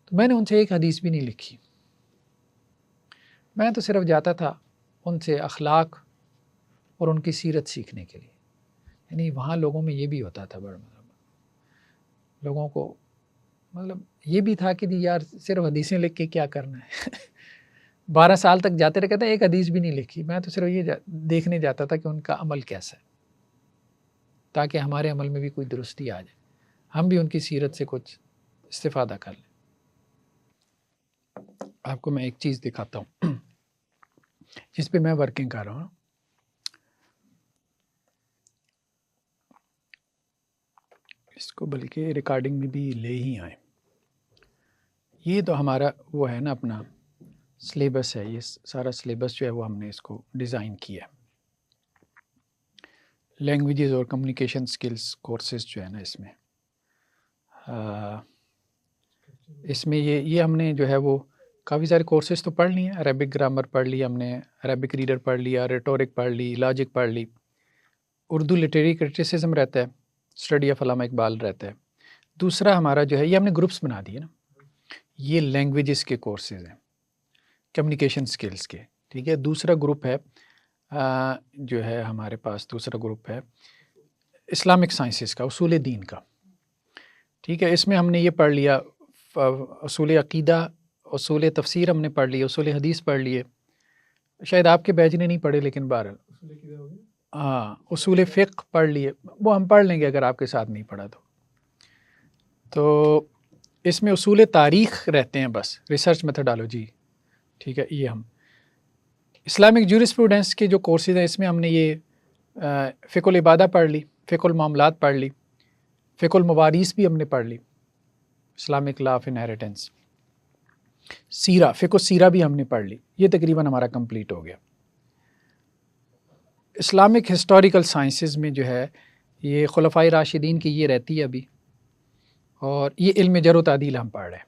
تو میں نے ان سے ایک حدیث بھی نہیں لکھی، میں تو صرف جاتا تھا ان سے اخلاق اور ان کی سیرت سیکھنے کے لیے، یعنی وہاں لوگوں میں یہ بھی ہوتا تھا، بڑا لوگوں کو مطلب یہ بھی تھا کہ یار صرف حدیثیں لکھ کے کیا کرنا ہے 12 سال تک جاتے رہے، کہتے ہیں ایک حدیث بھی نہیں لکھی، میں تو صرف یہ دیکھنے جاتا تھا کہ ان کا عمل کیسا ہے، تاکہ ہمارے عمل میں بھی کوئی درستی آ جائے، ہم بھی ان کی سیرت سے کچھ استفادہ کر لیں۔ آپ کو میں ایک چیز دکھاتا ہوں جس پہ میں ورکنگ کر رہا ہوں، اس کو بلکہ ریکارڈنگ میں بھی لے ہی آئیں۔ یہ تو ہمارا وہ ہے نا اپنا سلیبس ہے، یہ سارا سلیبس جو ہے وہ ہم نے اس کو ڈیزائن کیا ہے، لینگویجز اور کمیونیکیشن سکلز کورسز جو ہے نا اس میں یہ ہم نے جو ہے وہ کافی سارے کورسز تو پڑھ لیے ہیں، عربک گرامر پڑھ لی ہم نے، عربک ریڈر پڑھ لیا، ریٹورک پڑھ لی، لاجک پڑھ لی، اردو لٹریری کرٹیسزم رہتا ہے، اسٹڈی آف علامہ اقبال رہتا ہے۔ دوسرا ہمارا جو ہے یہ ہم نے گروپس بنا دیے نا، یہ لینگویجز کے کورسز ہیں، کمیونیکیشن سکلز کے، ٹھیک ہے۔ دوسرا گروپ ہے جو ہے ہمارے پاس، دوسرا گروپ ہے اسلامک سائنسز کا، اصول دین کا، ٹھیک ہے۔ اس میں ہم نے یہ پڑھ لیا اصول عقیدہ، اصول تفسیر ہم نے پڑھ لی، اصول حدیث پڑھ لیے، شاید آپ کے بیچ نے نہیں پڑھے لیکن بہرحال ہاں اصول فقہ پڑھ لیے، وہ ہم پڑھ لیں گے اگر آپ کے ساتھ نہیں پڑھا تو اس میں اصول تاریخ رہتے ہیں بس، ریسرچ میتھڈالوجی، ٹھیک ہے. یہ ہم اسلامک جورسپروڈنس کے جو کورسز ہیں اس میں ہم نے یہ فقہ العبادہ پڑھ لی، فقہ المعاملات پڑھ لی، فقہ الموارث بھی ہم نے پڑھ لی، اسلامک لا آف انہیریٹنس، سیرہ، فقہ السیرہ بھی ہم نے پڑھ لی. یہ تقریباً ہمارا کمپلیٹ ہو گیا. اسلامک ہسٹوریکل سائنسز میں جو ہے یہ خلفائے راشدین کی یہ رہتی ہے ابھی، اور یہ علم جر و تعدیل ہم پڑھ رہے ہیں،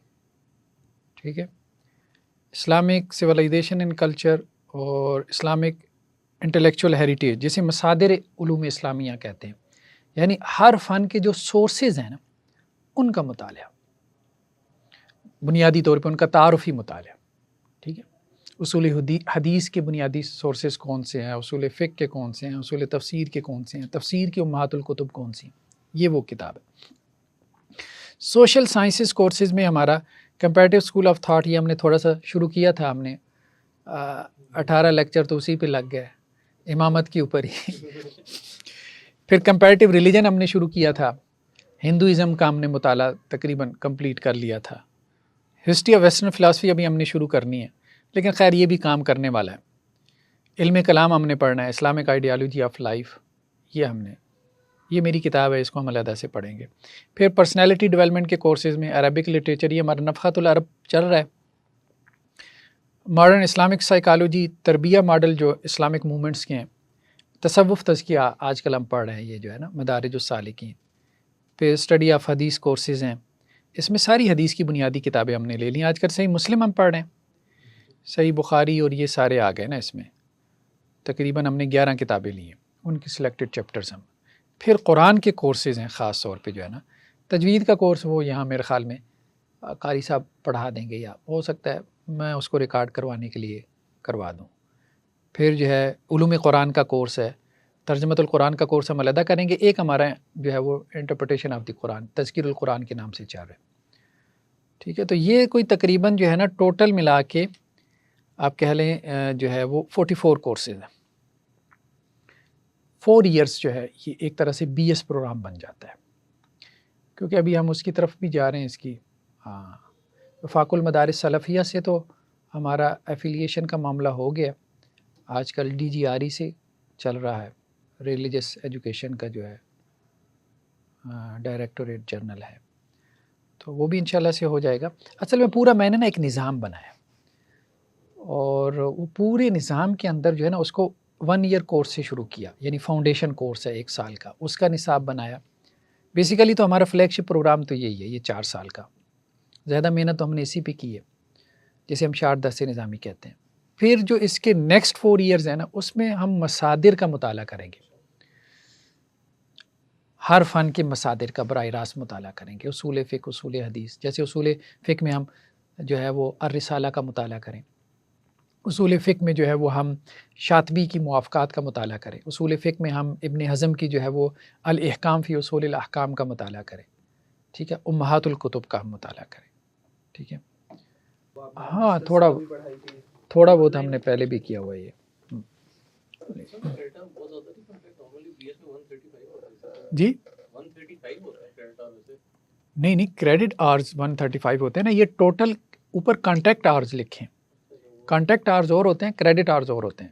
ٹھیک ہے. اسلامک سویلائزیشن اینڈ کلچر اور اسلامک انٹلیکچوئل ہیریٹیج، جسے مصادر علوم اسلامیہ کہتے ہیں، یعنی ہر فن کے جو سورسز ہیں نا ان کا مطالعہ، بنیادی طور پہ ان کا تعارفی مطالعہ، ٹھیک ہے. اصول حدیث کے بنیادی سورسز کون سے ہیں، اصول فقہ کے کون سے ہیں، اصول تفسیر کے کون سے ہیں، تفسیر کی امہات الکتب کون سی ہیں، یہ وہ کتاب ہے. سوشل سائنسز کورسز میں ہمارا کمپیریٹیو اسکول آف تھاٹ، یہ ہم نے تھوڑا سا شروع کیا تھا، ہم نے 18 لیکچر تو اسی پہ لگ گئے امامت کے اوپر ہی. پھر کمپیریٹیو ریلیجن ہم نے شروع کیا تھا، ہندوازم کا ہم نے مطالعہ تقریباً کمپلیٹ کر لیا تھا. ہسٹری آف ویسٹرن فلاسفی ابھی ہم نے شروع کرنی ہے، لیکن خیر یہ بھی کام کرنے والا ہے. علم کلام ہم نے پڑھنا ہے، اسلامک آئیڈیالوجی آف لائف، یہ ہم نے، یہ میری کتاب ہے، اس کو ہم علیحدہ سے پڑھیں گے. پھر پرسنالٹی ڈیولپمنٹ کے کورسز میں عربک لٹریچر، یہ ہمارا نفحۃ العرب چل رہا ہے. ماڈرن اسلامک سائیکالوجی، تربیہ ماڈل جو اسلامک موومنٹس کے ہیں، تصوف تزکیہ آج کل ہم پڑھ رہے ہیں، یہ جو ہے نا مدارج السالکین. پھر اسٹڈی آف حدیث کورسز ہیں، اس میں ساری حدیث کی بنیادی کتابیں ہم نے لے لیں. آج کل صحیح مسلم ہم پڑھ رہے ہیں، صحیح بخاری اور یہ سارے آ گئے نا اس میں، تقریباً ہم نے 11 کتابیں لی ہیں، ان کی سلیکٹڈ چیپٹرز ہم. پھر قرآن کے کورسز ہیں، خاص طور پہ جو ہے نا تجوید کا کورس، وہ یہاں میرے خیال میں قاری صاحب پڑھا دیں گے، یا ہو سکتا ہے میں اس کو ریکارڈ کروانے کے لیے کروا دوں. پھر جو ہے علوم قرآن کا کورس ہے، ترجمۃ القرآن کا کورس ہم علیحدہ کریں گے. ایک ہمارا جو ہے وہ انٹرپریٹیشن آف دی قرآن، تذکیر القرآن کے نام سے چل رہا ہے، ٹھیک ہے. تو یہ کوئی تقریباً جو ہے نا ٹوٹل ملا کے آپ کہہ لیں جو ہے وہ 44 کورسز ہیں. 4 ایئرس جو ہے یہ ایک طرح سے BS پروگرام بن جاتا ہے، کیونکہ ابھی ہم اس کی طرف بھی جا رہے ہیں. اس کی وفاق المدارس سلفیہ سے تو ہمارا ایفیلیشن کا معاملہ ہو گیا، آج کل DGRE سے چل رہا ہے، ریلیجس ایجوکیشن کا جو ہے ڈائریکٹوریٹ جنرل ہے، تو وہ بھی انشاءاللہ سے ہو جائے گا. اصل میں پورا میں نے نا ایک نظام بنایا، اور وہ پورے نظام کے اندر جو ہے نا اس کو 1 ایئر کورس سے شروع کیا، یعنی فاؤنڈیشن کورس ہے 1 سال کا، اس کا نصاب بنایا. بیسیکلی تو ہمارا فلیگ شپ پروگرام تو یہی ہے، یہ 4 سال کا، زیادہ محنت تو ہم نے اسی پہ کی ہے، جسے ہم شارٹ دست نظامی کہتے ہیں. پھر جو اس کے نیکسٹ 4 ایئرز ہیں نا اس میں ہم مصادر کا مطالعہ کریں گے، ہر فن کے مصادر کا براہ راست مطالعہ کریں گے. اصول فقہ، اصول حدیث، جیسے اصول فقہ میں ہم جو ہے وہ الرسالہ کا مطالعہ کریں، اصول فقہ میں جو ہے وہ ہم شاطبی کی موافقات کا مطالعہ کریں، اصول فقہ میں ہم ابن حزم کی جو ہے وہ الاحکام فی اصول الاحکام کا مطالعہ کریں، ٹھیک ہے. امہات الکتب کا ہم مطالعہ کریں، ٹھیک ہے. ہاں تھوڑا بہت ہم نے پہلے بھی کیا ہوا ہے یہ. جی نہیں کریڈٹ آورز 135 ہوتے ہیں نا، یہ ٹوٹل اوپر کانٹیکٹ آورز لکھیں، کانٹیکٹ آورز اور ہوتے ہیں، کریڈٹ آورز اور ہوتے ہیں.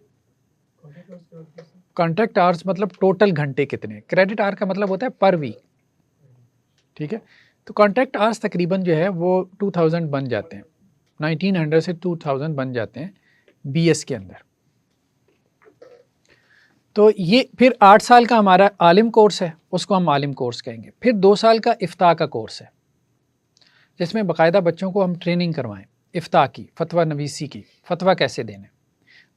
کانٹیکٹ آورز مطلب ٹوٹل گھنٹے کتنے، کریڈٹ آور کا مطلب ہوتا ہے پر ویک، ٹھیک ہے. تو کانٹیکٹ آورز تقریباً جو ہے وہ 2000 بن جاتے ہیں، 1900 سے 2000 بن جاتے ہیں BS کے اندر. تو یہ پھر 8 سال کا ہمارا عالم کورس ہے، اس کو ہم عالم کورس کہیں گے. پھر 2 سال کا افتاء کا کورس ہے، جس میں باقاعدہ بچوں کو ہم ٹریننگ کروائیں افتاء کی، فتویٰ نویسی کی، فتویٰ کیسے دینے.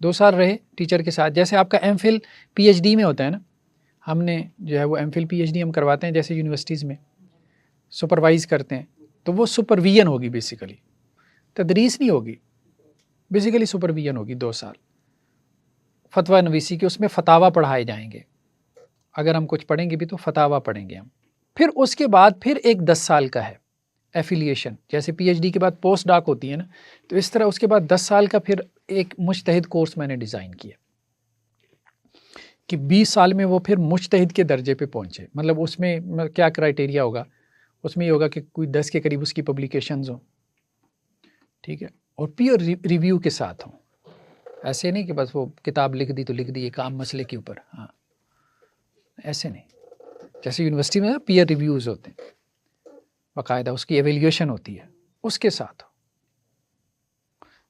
2 سال رہے ٹیچر کے ساتھ، جیسے آپ کا MPhil PhD میں ہوتا ہے نا، ہم نے جو ہے وہ MPhil PhD ہم کرواتے ہیں جیسے یونیورسٹیز میں سپروائز کرتے ہیں، تو وہ سپرویژن ہوگی، بیسیکلی تدریس نہیں ہوگی، بیسیکلی سپرویژن ہوگی 2 سال فتویٰ نویسی کی. اس میں فتاویٰ پڑھائے جائیں گے، اگر ہم کچھ پڑھیں گے بھی تو فتاویٰ پڑھیں گے ہم. پھر اس کے بعد پھر ایک 10 سال کا ہے ایفیلیشن، جیسے PhD کے بعد پوسٹ ڈاک ہوتی ہے نا، تو اس طرح اس کے بعد 10 سال کا پھر ایک مجتہد کورس میں نے ڈیزائن کیا کہ 20 سال میں وہ پھر مجتہد کے درجے پہ پہنچے. مطلب اس میں کیا کرائٹیریا ہوگا؟ اس میں یہ ہوگا کہ کوئی 10 کے قریب اس کی پبلیکیشنز ہوں, ٹھیک ہے, اور پیئر ریویو کے ساتھ ہوں. ایسے نہیں کہ بس وہ کتاب لکھ دی تو لکھ دی ایک عام مسئلے کے اوپر, ہاں ایسے نہیں. جیسے یونیورسٹی میں پیئر ریویوز ہوتے ہیں, باقاعدہ اس کی ایویلیویشن ہوتی ہے, اس کے ساتھ ہو.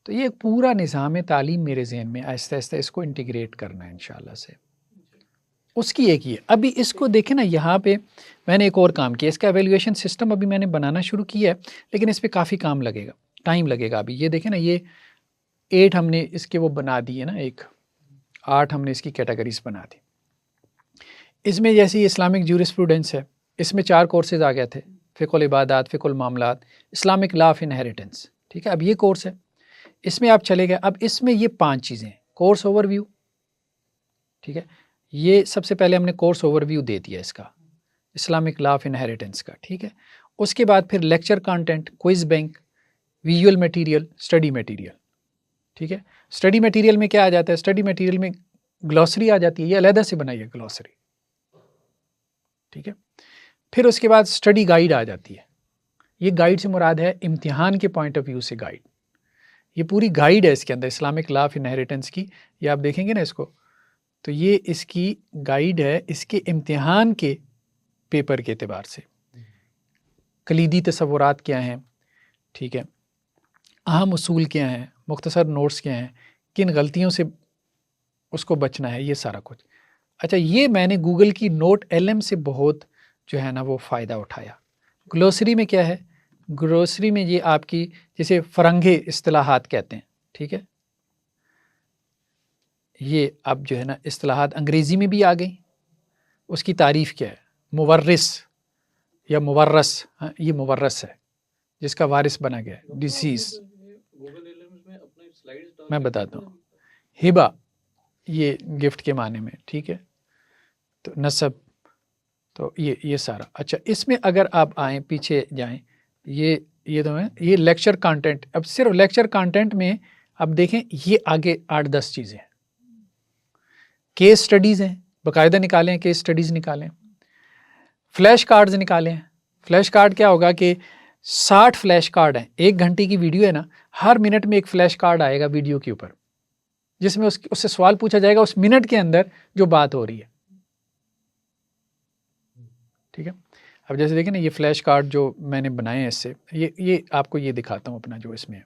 تو یہ ایک پورا نظام تعلیم میرے ذہن میں آہستہ آہستہ اس کو انٹیگریٹ کرنا ہے انشاءاللہ سے. اس کی ایک یہ ابھی اس کو دیکھیں نا, یہاں پہ میں نے ایک اور کام کیا, اس کا ایویلیویشن سسٹم ابھی میں نے بنانا شروع کیا ہے, لیکن اس پہ کافی کام لگے گا, ٹائم لگے گا. ابھی یہ دیکھیں نا, یہ 8 ہم نے اس کے وہ بنا دی ہے نا, 8 ہم نے اس کی کیٹیگریز بنا دی. اس میں جیسے اسلامک جورسپروڈنس ہے, اس میں 4 کورسز آ گئے تھے, فقہ العبادات, فقہ المعاملات, اسلامک لا آف انہیریٹنس, ٹھیک ہے. اب یہ کورس ہے, اس میں آپ چلے گئے, اب اس میں یہ 5 چیزیں ہیں. کورس اوور ویو, ٹھیک ہے, یہ سب سے پہلے ہم نے کورس اوور ویو دے دیا اس کا, اسلامک لا آف انہیریٹنس کا, ٹھیک ہے. اس کے بعد پھر lecture content, quiz bank, visual material, study material, ٹھیک ہے. اسٹڈی میٹیریل میں کیا آ جاتا ہے؟ اسٹڈی میٹیریل میں گلوسری آ جاتی ہے, یہ علیحدہ سے بنائی ہے گلوسری, ٹھیک ہے. پھر اس کے بعد اسٹڈی گائیڈ آ جاتی ہے. یہ گائیڈ سے مراد ہے امتحان کے پوائنٹ آف ویو سے گائیڈ. یہ پوری گائیڈ ہے اس کے اندر اسلامک لا آف انہیریٹنس کی. یہ آپ دیکھیں گے نا اس کو, تو یہ اس کی گائیڈ ہے اس کے امتحان کے پیپر کے اعتبار سے. کلیدی تصورات کیا ہیں, ٹھیک ہے, اہم اصول کیا ہیں, مختصر نوٹس کیا ہیں, کن غلطیوں سے اس کو بچنا ہے, یہ سارا کچھ. اچھا, یہ میں نے گوگل کی نوٹ LM سے بہت جو ہے نا وہ فائدہ اٹھایا. گلوسری میں کیا ہے؟ گلوسری میں یہ آپ کی جیسے فرنگے اصطلاحات کہتے ہیں, ٹھیک ہے. یہ اب جو ہے نا اصطلاحات انگریزی میں بھی آ گئی. اس کی تعریف کیا ہے؟ مورث یا مورث, یہ مورث ہے جس کا وارث بنا گیا ہے, ڈیسیز. میں بتاتا ہوں, ہبہ یہ گفٹ کے معنی میں, ٹھیک ہے, تو نسب, تو یہ سارا. اچھا, اس میں اگر آپ آئیں پیچھے جائیں, یہ تو ہے یہ لیکچر کانٹینٹ. اب صرف لیکچر کانٹینٹ میں اب دیکھیں یہ آگے 8-10 چیزیں ہیں. کیس سٹڈیز ہیں, باقاعدہ نکالیں, کیس سٹڈیز نکالیں. فلیش کارڈز نکالیں. فلیش کارڈ کیا ہوگا کہ 60 فلیش کارڈ ہیں, 1 گھنٹے کی ویڈیو ہے نا, ہر منٹ میں ایک فلیش کارڈ آئے گا ویڈیو کے اوپر, جس میں اس سے سوال پوچھا جائے گا اس منٹ کے اندر جو بات ہو رہی ہے, ٹھیک ہے. اب جیسے دیکھیں نا یہ فلیش کارڈ جو میں نے بنائے ہیں, اس سے یہ آپ کو یہ دکھاتا ہوں اپنا جو اس میں ہے.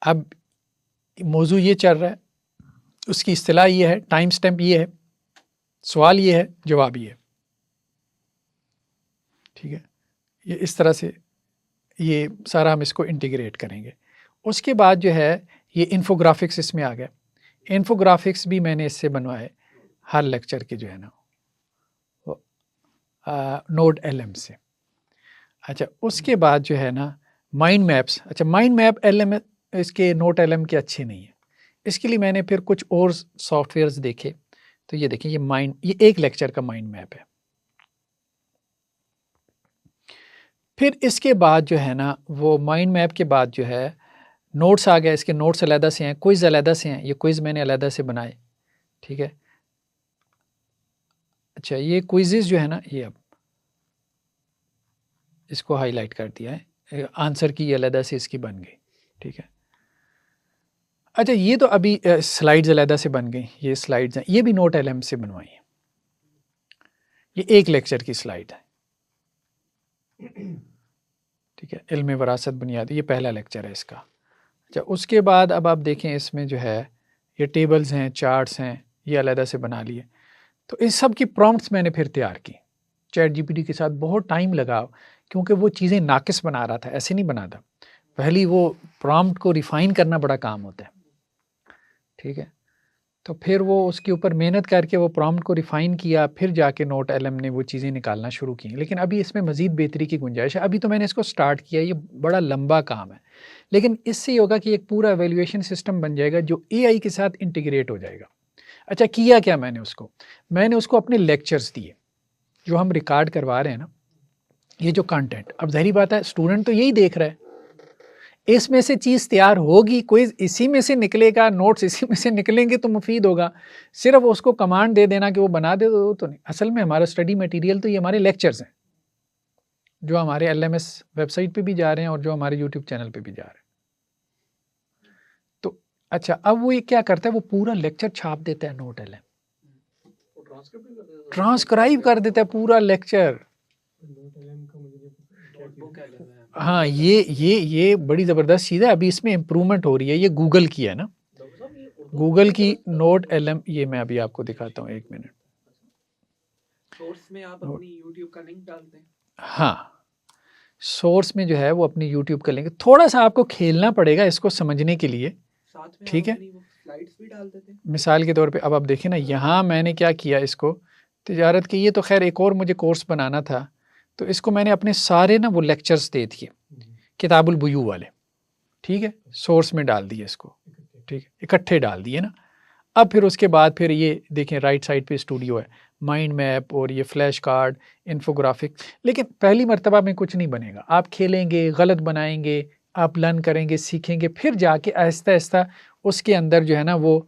اب موضوع یہ چل رہا ہے, اس کی اصطلاح یہ ہے, ٹائم سٹیمپ یہ ہے, سوال یہ ہے, جواب یہ ہے, ٹھیک ہے. یہ اس طرح سے یہ سارا ہم اس کو انٹیگریٹ کریں گے. اس کے بعد جو ہے یہ انفوگرافکس اس میں آ گیا. انفوگرافکس بھی میں نے اس سے بنوائے ہر لیکچر کے جو ہے نا نوٹ LM سے. اچھا, اس کے بعد جو ہے نا مائنڈ میپس. اچھا, مائنڈ میپ LM اس کے نوٹ LM کے اچھے نہیں ہیں, اس کے لیے میں نے پھر کچھ اور سافٹ ویئرز دیکھے. تو یہ دیکھیں, یہ ایک لیکچر کا مائنڈ میپ ہے. پھر اس کے بعد جو ہے نا وہ مائنڈ میپ کے بعد جو ہے نوٹس آ گیا. اس کے نوٹس علیحدہ سے ہیں, کوئز علیحدہ سے ہیں. یہ کوئز میں نے علیحدہ سے بنائے, ٹھیک ہے. اچھا, یہ کوئزز جو ہے نا یہ اب اس کو ہائی لائٹ کر دیا ہے, آنسر کی علیحدہ سے اس کی بن گئی, ٹھیک ہے. اچھا, یہ تو ابھی سلائیڈز علیحدہ سے بن گئی. یہ سلائیڈز ہیں, یہ بھی نوٹ LM سے بنوائی ہیں. یہ ایک لیکچر کی سلائیڈ ہے, ٹھیک ہے. علم وراثت بنیادی, یہ پہلا لیکچر ہے اس کا. اچھا, اس کے بعد اب آپ دیکھیں اس میں جو ہے یہ ٹیبلز ہیں, چارٹس ہیں, یہ علیحدہ سے بنا لیے. تو اس سب کی پرومپٹس میں نے پھر تیار کی چیٹ GPT کے ساتھ. بہت ٹائم لگا کیونکہ وہ چیزیں ناقص بنا رہا تھا, ایسے نہیں بناتا. پہلی وہ پرومپٹ کو ریفائن کرنا بڑا کام ہوتا ہے, ٹھیک ہے. تو پھر وہ اس کے اوپر محنت کر کے وہ پرومپٹ کو ریفائن کیا, پھر جا کے نوٹ LM نے وہ چیزیں نکالنا شروع کی. لیکن ابھی اس میں مزید بہتری کی گنجائش ہے. ابھی تو میں نے اس کو سٹارٹ کیا, یہ بڑا لمبا کام ہے, لیکن اس سے یہ ہوگا کہ ایک پورا ایویلیویشن سسٹم بن جائے گا جو AI کے ساتھ انٹیگریٹ ہو جائے گا. اچھا, کیا کیا میں نے اس کو اپنے لیکچرز دیے جو ہم ریکارڈ کروا رہے ہیں نا, یہ جو کانٹینٹ. اب ظاہری بات ہے اسٹوڈنٹ تو یہی دیکھ رہا ہے, اس میں سے چیز تیار ہوگی، کوئز اسی میں سے نکلے گا، نوٹس اسی میں سے نکلیں گے تو مفید ہوگا. صرف اس کو کمانڈ دے دینا کہ وہ بنا دے تو نہیں. اصل میں ہمارا اسٹڈی میٹیریل تو یہ ہمارے لیکچرز ہیں جو ہمارے LMS ویب سائٹ پہ بھی جا رہے ہیں اور جو ہمارے یوٹیوب چینل پہ بھی جا رہے ہیں. تو اچھا اب وہ یہ کیا کرتا ہے، وہ پورا لیکچر چھاپ دیتا ہے نوٹ LM، ٹرانسکرائب کر دیتا ہے پورا لیکچر. ہاں یہ بڑی زبردست چیز ہے. ابھی اس میں امپرومنٹ ہو رہی ہے، یہ گوگل کی ہے نا، گوگل کی نوٹ LM. یہ میں ابھی آپ کو دکھاتا ہوں، ایک منٹ. سورس میں آپ اپنی یوٹیوب کا لنک ڈالتے ہیں؟ ہاں سورس میں جو ہے وہ اپنی یوٹیوب کا لنک، تھوڑا سا آپ کو کھیلنا پڑے گا اس کو سمجھنے کے لیے. ٹھیک ہے، سلائیڈز بھی ڈال دیتے ہیں مثال کے طور پہ. اب آپ دیکھیں نا، یہاں میں نے کیا کیا، اس کو تجارت کی، یہ تو خیر ایک اور مجھے کورس بنانا تھا، تو اس کو میں نے اپنے سارے نا وہ لیکچرز دے دیے کتاب البیوع والے. ٹھیک ہے، سورس میں ڈال دیے اس کو، ٹھیک ہے، اکٹھے ڈال دیے نا. اب پھر اس کے بعد پھر یہ دیکھیں رائٹ سائڈ پہ اسٹوڈیو ہے، مائنڈ میپ اور یہ فلیش کارڈ، انفوگرافک. لیکن پہلی مرتبہ میں کچھ نہیں بنے گا، آپ کھیلیں گے، غلط بنائیں گے، آپ لرن کریں گے، سیکھیں گے، پھر جا کے آہستہ آہستہ اس کے اندر جو ہے نا وہ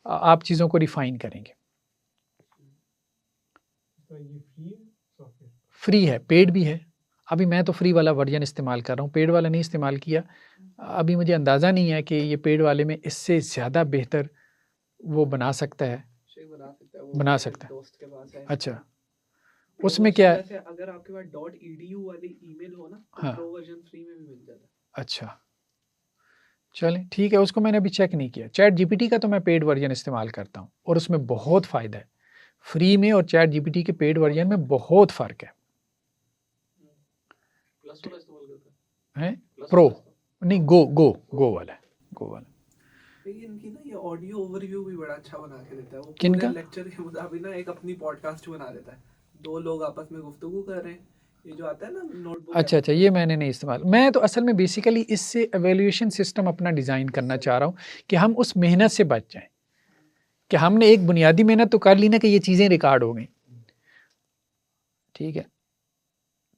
آپ چیزوں کو ریفائن کریں گے. فری ہے، پیڈ بھی ہے. ابھی میں تو فری والا ورژن استعمال کر رہا ہوں، پیڈ والا نہیں استعمال کیا. ابھی مجھے اندازہ نہیں ہے کہ یہ پیڈ والے میں اس سے زیادہ بہتر وہ بنا سکتا ہے. بنا سکتا ہے. اچھا اس میں کیا ہے، اگر آپ کے پاس .edu والی ای میل ہو نا، پرو ورژن فری میں بھی مل جاتا ہے. اچھا چلیں ٹھیک ہے، اس کو میں نے ابھی چیک نہیں کیا. چیٹ GPT کا تو میں پیڈ ورژن استعمال کرتا ہوں اور اس میں بہت فائدہ ہے. فری میں اور چیٹ GPT کے پیڈ ورژن میں بہت فرق ہے. پرو نہیں، گو والا ہے، گو والا. ان کی نا یہ آڈیو اوور ویو بھی بڑا اچھا بنا کے دیتا ہے. وہ کن کا؟ پورے لیکچر کے مطابق نا ایک اپنی پوڈ کاسٹ بنا دیتا ہے. دو لوگ آپس میں گفتگو کر رہے ہیں، یہ جو آتا ہے نا نوٹ بک. اچھا یہ میں نے نہیں استعمال. میں تو اصل میں بیسیکلی اس سے ایویلیویشن سسٹم اپنا ڈیزائن کرنا چاہ رہا ہوں کہ ہم اس محنت سے بچ جائیں، کہ ہم نے ایک بنیادی محنت تو کر لی نا کہ یہ چیزیں ریکارڈ ہو گئیں. ٹھیک ہے،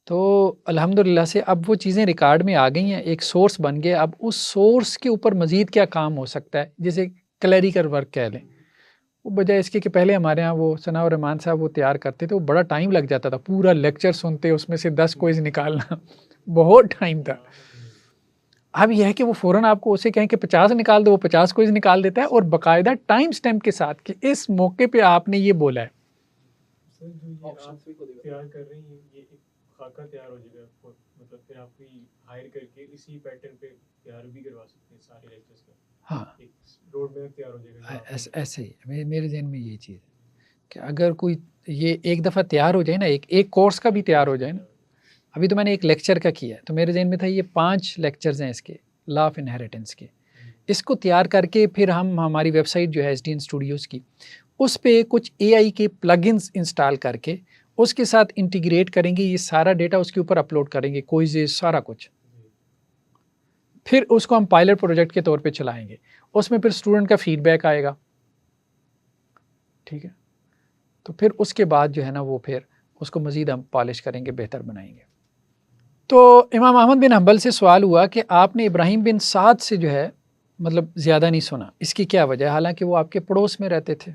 تو الحمدللہ سے اب وہ چیزیں ریکارڈ میں آ گئی ہیں، ایک سورس بن گیا. اب اس سورس کے اوپر مزید کیا کام ہو سکتا ہے، جیسے کلیریکل ورک کہہ لیں. وہ بجائے اس کے کہ پہلے ہمارے ہاں وہ ثناء الرحمان صاحب وہ تیار کرتے تھے، وہ بڑا ٹائم لگ جاتا تھا، پورا لیکچر سنتے اس میں سے 10 کوئز نکالنا بہت ٹائم تھا. اب یہ ہے کہ وہ فوراً آپ کو اسے کہیں کہ 50 نکال دو، وہ 50 کوئز نکال دیتا ہے، اور باقاعدہ ٹائم سٹیمپ کے ساتھ کہ اس موقع پہ آپ نے یہ بولا ہے. تیار کر رہی ہیں، یہ ایک خاکہ تیار ہو جائے گا، مطلب پھر آپ کوئی ہائر کر کے اسی پیٹرن پہ تیار بھی کروا سکتے ہیں سارے لیکچرز کا. ہاں ایک روڈ میپ تیار ہو جائے گا. ایسے ہی میرے ذہن میں یہ چیز ہے کہ اگر کوئی یہ ایک دفعہ تیار ہو جائے نا، ایک کورس کا بھی تیار ہو جائے نا. ابھی تو میں نے ایک لیکچر کا کیا ہے، تو میرے ذہن میں تھا یہ 5 لیکچرز ہیں اس کے لا آف انہیریٹنس کے. اس کو تیار کر کے پھر ہم ہماری ویب سائٹ جو ہے SDN اسٹوڈیوز کی، اس پہ کچھ AI کے پلگنز انسٹال کر کے اس کے ساتھ انٹیگریٹ کریں گے، یہ سارا ڈیٹا اس کے اوپر اپلوڈ کریں گے، کوئزز سارا کچھ. پھر اس کو ہم پائلٹ پروجیکٹ کے طور پہ چلائیں گے، اس میں پھر اسٹوڈنٹ کا فیڈ بیک آئے گا. ٹھیک ہے، تو پھر اس کے بعد جو ہے نا وہ پھر اس کو مزید ہم پالش کریں گے، بہتر بنائیں گے. تو امام احمد بن حنبل سے سوال ہوا کہ آپ نے ابراہیم بن سعد سے جو ہے مطلب زیادہ نہیں سنا، اس کی کیا وجہ ہے، حالانکہ وہ آپ کے پڑوس میں رہتے تھے.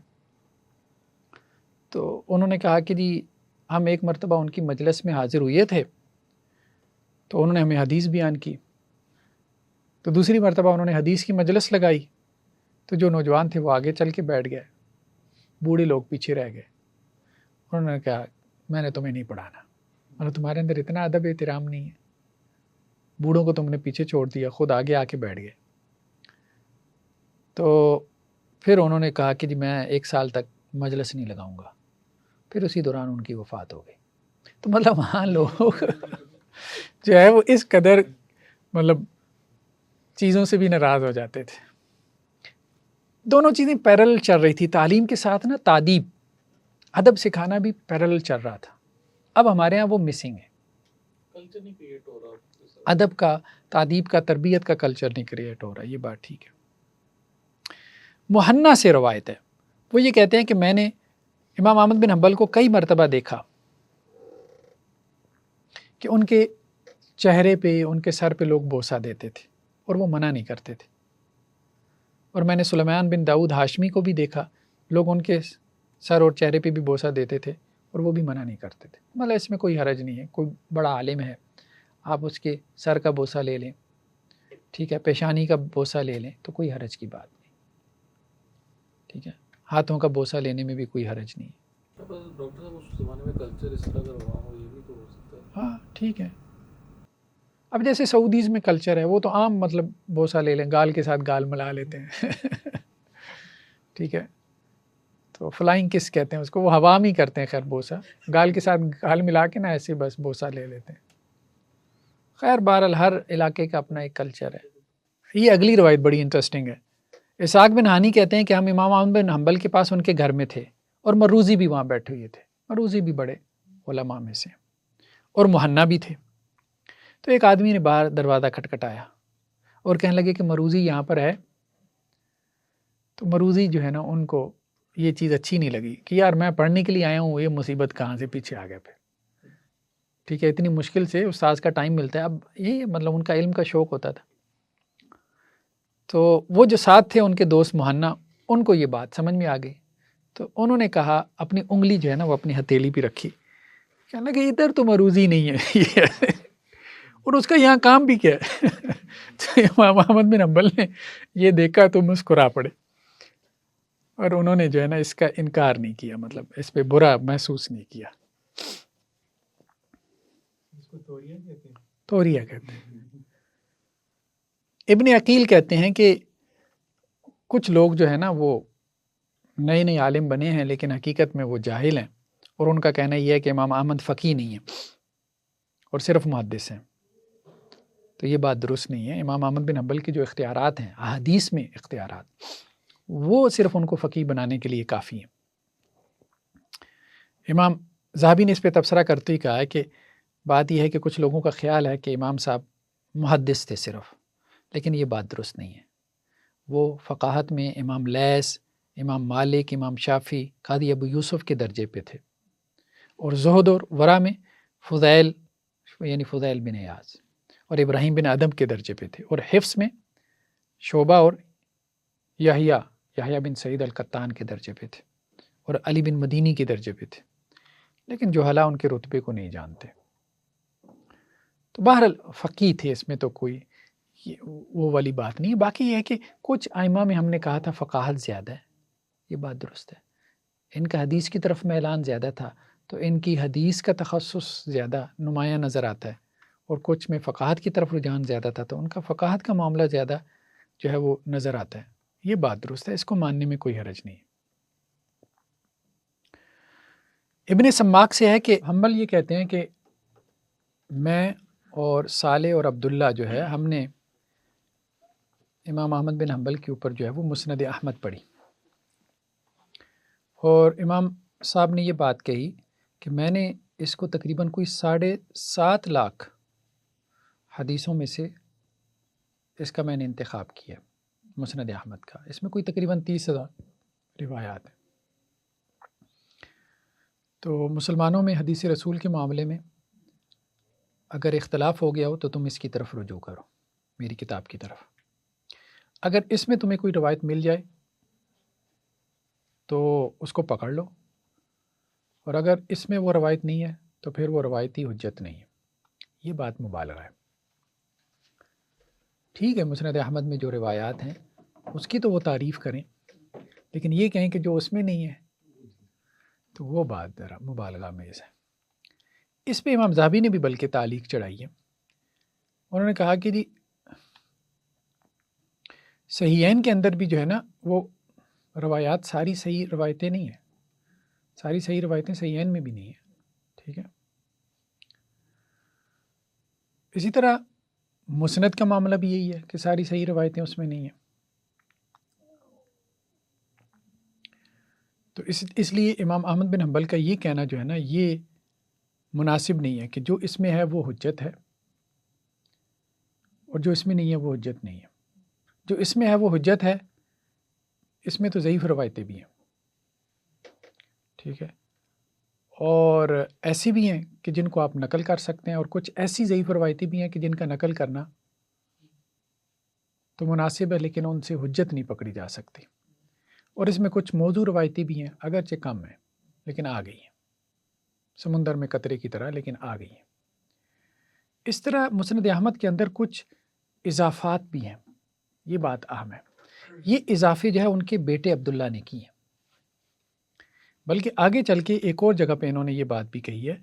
تو انہوں نے کہا کہ جی ہم ایک مرتبہ ان کی مجلس میں حاضر ہوئے تھے، تو انہوں نے ہمیں حدیث بیان کی. تو دوسری مرتبہ انہوں نے حدیث کی مجلس لگائی، تو جو نوجوان تھے وہ آگے چل کے بیٹھ گئے، بوڑھے لوگ پیچھے رہ گئے. انہوں نے کہا میں نے تمہیں نہیں پڑھانا، مطلب تمہارے اندر اتنا ادب احترام نہیں ہے، بوڑھوں کو تم نے پیچھے چھوڑ دیا، خود آگے آ کے بیٹھ گئے. تو پھر انہوں نے کہا کہ جی میں 1 سال تک مجلس نہیں لگاؤں گا. پھر اسی دوران ان کی وفات ہو گئی. تو مطلب وہاں لوگ جو ہے وہ اس قدر مطلب چیزوں سے بھی ناراض ہو جاتے تھے. دونوں چیزیں پیرل چل رہی تھی، تعلیم کے ساتھ نا تادیب، ادب سکھانا بھی پیرل چل رہا تھا. اب ہمارے ہاں وہ مسنگ ہے، کلچر نہیں کریٹ ہو رہا، ادب کا، تعدیب کا، تربیت کا کلچر نہیں کریٹ ہو رہا. یہ بات ٹھیک ہے. مہنا سے روایت ہے، وہ یہ کہتے ہیں کہ میں نے امام احمد بن حنبل کو کئی مرتبہ دیکھا کہ ان کے چہرے پہ، ان کے سر پہ لوگ بوسہ دیتے تھے اور وہ منع نہیں کرتے تھے. اور میں نے سلیمان بن داؤد ہاشمی کو بھی دیکھا، لوگ ان کے سر اور چہرے پہ بھی بوسہ دیتے تھے اور وہ بھی منع نہیں کرتے تھے. مطلب اس میں کوئی حرج نہیں ہے. کوئی بڑا عالم ہے، آپ اس کے سر کا بوسہ لے لیں، ٹھیک ہے، پیشانی کا بوسہ لے لیں تو کوئی حرج کی بات نہیں. ٹھیک ہے، ہاتھوں کا بوسہ لینے میں بھی کوئی حرج نہیں. ڈاکٹر صاحب اس زمانے میں کلچر اس طرح کا رہا ہو، یہ بھی تو ہو سکتا ہے. ہاں ٹھیک ہے. اب جیسے سعودیز میں کلچر ہے، وہ تو عام مطلب بوسہ لے لیں، گال کے ساتھ گال ملا لیتے ہیں. ٹھیک ہے، تو فلائنگ کس کہتے ہیں اس کو، وہ ہوا میں ہی کرتے ہیں. خیر بوسہ گال کے ساتھ گال ملا کے نا ایسے بس بوسہ لے لیتے ہیں. خیر بہرحال ہر علاقے کا اپنا ایک کلچر ہے. یہ اگلی روایت بڑی انٹرسٹنگ ہے. اسحاق بن ہانی کہتے ہیں کہ ہم امام احمد بن حنبل کے پاس ان کے گھر میں تھے اور مروزی بھی وہاں بیٹھے ہوئے تھے. مروزی بھی بڑے علماء میں سے اور مہنا بھی تھے. تو ایک آدمی نے باہر دروازہ کھٹکھٹایا اور کہنے لگے کہ مروزی یہاں پر ہے. تو مروزی جو ہے نا ان کو یہ چیز اچھی نہیں لگی کہ یار میں پڑھنے کے لیے آیا ہوں، یہ مصیبت کہاں سے پیچھے آ گیا پھر. ٹھیک ہے، اتنی مشکل سے استاذ کا ٹائم ملتا ہے. اب یہ مطلب ان کا علم کا شوق ہوتا تھا. تو وہ جو ساتھ تھے ان کے دوست مہنا، ان کو یہ بات سمجھ میں آ گئی. تو انہوں نے کہا، اپنی انگلی جو ہے نا وہ اپنی ہتھیلی پہ رکھی، کہنا کہ ادھر تو مروزی نہیں ہے اور اس کا یہاں کام بھی کیا ہے. تو امام احمد بن حنبل نے یہ دیکھا تو مسکرا پڑے اور انہوں نے جو ہے نا اس کا انکار نہیں کیا، مطلب اس پہ برا محسوس نہیں کیا. اس کو توریہ کہتے ہیں. توریہ کہتے ہیں. ابن عقیل کہتے ہیں کہ کچھ لوگ جو ہے نا وہ نئے نئے عالم بنے ہیں لیکن حقیقت میں وہ جاہل ہیں، اور ان کا کہنا یہ ہے کہ امام احمد فقیہ نہیں ہے اور صرف محدث ہیں. تو یہ بات درست نہیں ہے. امام احمد بن حنبل کے جو اختیارات ہیں احادیث میں اختیارات، وہ صرف ان کو فقیہ بنانے کے لیے کافی ہیں. امام ذہبی نے اس پہ تبصرہ کرتے ہی کہا ہے کہ بات یہ ہے کہ کچھ لوگوں کا خیال ہے کہ امام صاحب محدث تھے صرف، لیکن یہ بات درست نہیں ہے. وہ فقاہت میں امام لیث، امام مالک، امام شافعی، قاضی ابو یوسف کے درجے پہ تھے، اور زہد اور ورع میں فضیل یعنی فضیل بن عیاض اور ابراہیم بن ادم کے درجے پہ تھے، اور حفظ میں شعبہ اور یحییٰ بن سعید القطان کے درجے پہ تھے، اور علی بن مدینی کے درجے پہ تھے. لیکن جہلا ان کے رتبے کو نہیں جانتے. تو بہرحال فقیہ تھے، اس میں تو کوئی وہ والی بات نہیں ہے. باقی یہ ہے کہ کچھ ائمہ میں ہم نے کہا تھا فقاہت زیادہ ہے، یہ بات درست ہے. ان کا حدیث کی طرف میلان زیادہ تھا تو ان کی حدیث کا تخصص زیادہ نمایاں نظر آتا ہے، اور کچھ میں فقاہت کی طرف رجحان زیادہ تھا تو ان کا فقاہت کا معاملہ زیادہ جو ہے وہ نظر آتا ہے. یہ بات درست ہے، اس کو ماننے میں کوئی حرج نہیں. ابن سماک سے ہے کہ حنبل یہ کہتے ہیں کہ میں اور صالح اور عبداللہ جو ہے ہم نے امام احمد بن حنبل کے اوپر جو ہے وہ مسند احمد پڑھی، اور امام صاحب نے یہ بات کہی کہ میں نے اس کو تقریباً کوئی 7.5 لاکھ حدیثوں میں سے اس کا میں نے انتخاب کیا مسند احمد کا. اس میں کوئی تقریباً 30,000 روایات ہیں. تو مسلمانوں میں حدیث رسول کے معاملے میں اگر اختلاف ہو گیا ہو تو تم اس کی طرف رجوع کرو، میری کتاب کی طرف. اگر اس میں تمہیں کوئی روایت مل جائے تو اس کو پکڑ لو، اور اگر اس میں وہ روایت نہیں ہے تو پھر وہ روایتی حجت نہیں ہے. یہ بات مبالغہ ہے. ٹھیک ہے، مسند احمد میں جو روایات ہیں اس کی تو وہ تعریف کریں، لیکن یہ کہیں کہ جو اس میں نہیں ہے تو وہ بات ذرا مبالغہ میز ہے. اس پہ امام ذہبی نے بھی بلکہ تعلیق چڑھائی ہے. انہوں نے کہا کہ جی صحیحین کے اندر بھی جو ہے نا وہ روایات ساری صحیح روایتیں نہیں ہیں، ساری صحیح روایتیں صحیحین میں بھی نہیں ہیں. ٹھیک ہے، اسی طرح مسند کا معاملہ بھی یہی ہے کہ ساری صحیح روایتیں اس میں نہیں ہیں. تو اس لیے امام احمد بن حنبل کا یہ کہنا جو ہے نا یہ مناسب نہیں ہے کہ جو اس میں ہے وہ حجت ہے اور جو اس میں نہیں ہے وہ حجت نہیں ہے. جو اس میں ہے وہ حجت ہے، اس میں تو ضعیف روایتیں بھی ہیں. ٹھیک ہے، اور ایسی بھی ہیں کہ جن کو آپ نقل کر سکتے ہیں، اور کچھ ایسی ضعیف روایتیں بھی ہیں کہ جن کا نقل کرنا تو مناسب ہے، لیکن ان سے حجت نہیں پکڑی جا سکتی، اور اس میں کچھ موضوع روایتی بھی ہیں اگرچہ کم ہیں لیکن آ گئی ہیں، سمندر میں قطرے کی طرح، لیکن آ گئی ہیں۔ اس طرح مسند احمد کے اندر کچھ اضافات بھی ہیں، یہ بات اہم ہے۔ یہ اضافے جو ہے ان کے بیٹے عبداللہ نے کی ہیں، بلکہ آگے چل کے ایک اور جگہ پہ انہوں نے یہ بات بھی کہی ہے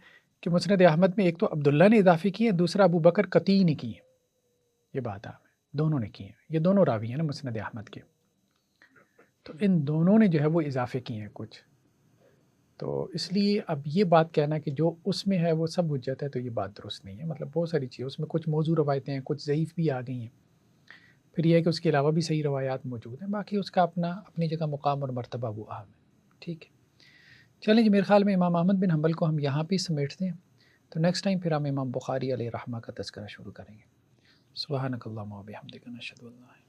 کہ مسند احمد میں ایک تو عبداللہ نے اضافے کی ہیں، دوسرا ابو بکر قطعی نے کی ہیں، یہ بات اہم ہے، دونوں نے کی ہیں، یہ دونوں راوی ہیں نا مسند احمد کے، تو ان دونوں نے جو ہے وہ اضافے کیے ہیں کچھ، تو اس لیے اب یہ بات کہنا کہ جو اس میں ہے وہ سب حجت ہے، تو یہ بات درست نہیں ہے۔ مطلب بہت ساری چیزیں اس میں کچھ موضوع روایتیں ہیں، کچھ ضعیف بھی آ گئی ہیں، پھر یہ ہے کہ اس کے علاوہ بھی صحیح روایات موجود ہیں، باقی اس کا اپنی جگہ مقام اور مرتبہ وہ اہم ہے، ٹھیک ہے۔ چلیں جی، میرے خیال میں امام احمد بن حنبل کو ہم یہاں پہ سمیٹتے ہیں، تو نیکسٹ ٹائم پھر ہم امام بخاری علیہ رحمہ کا تذکرہ شروع کریں گے۔ سبحانک اللہم و بحمدک، نشہد ان لا الہ الا انت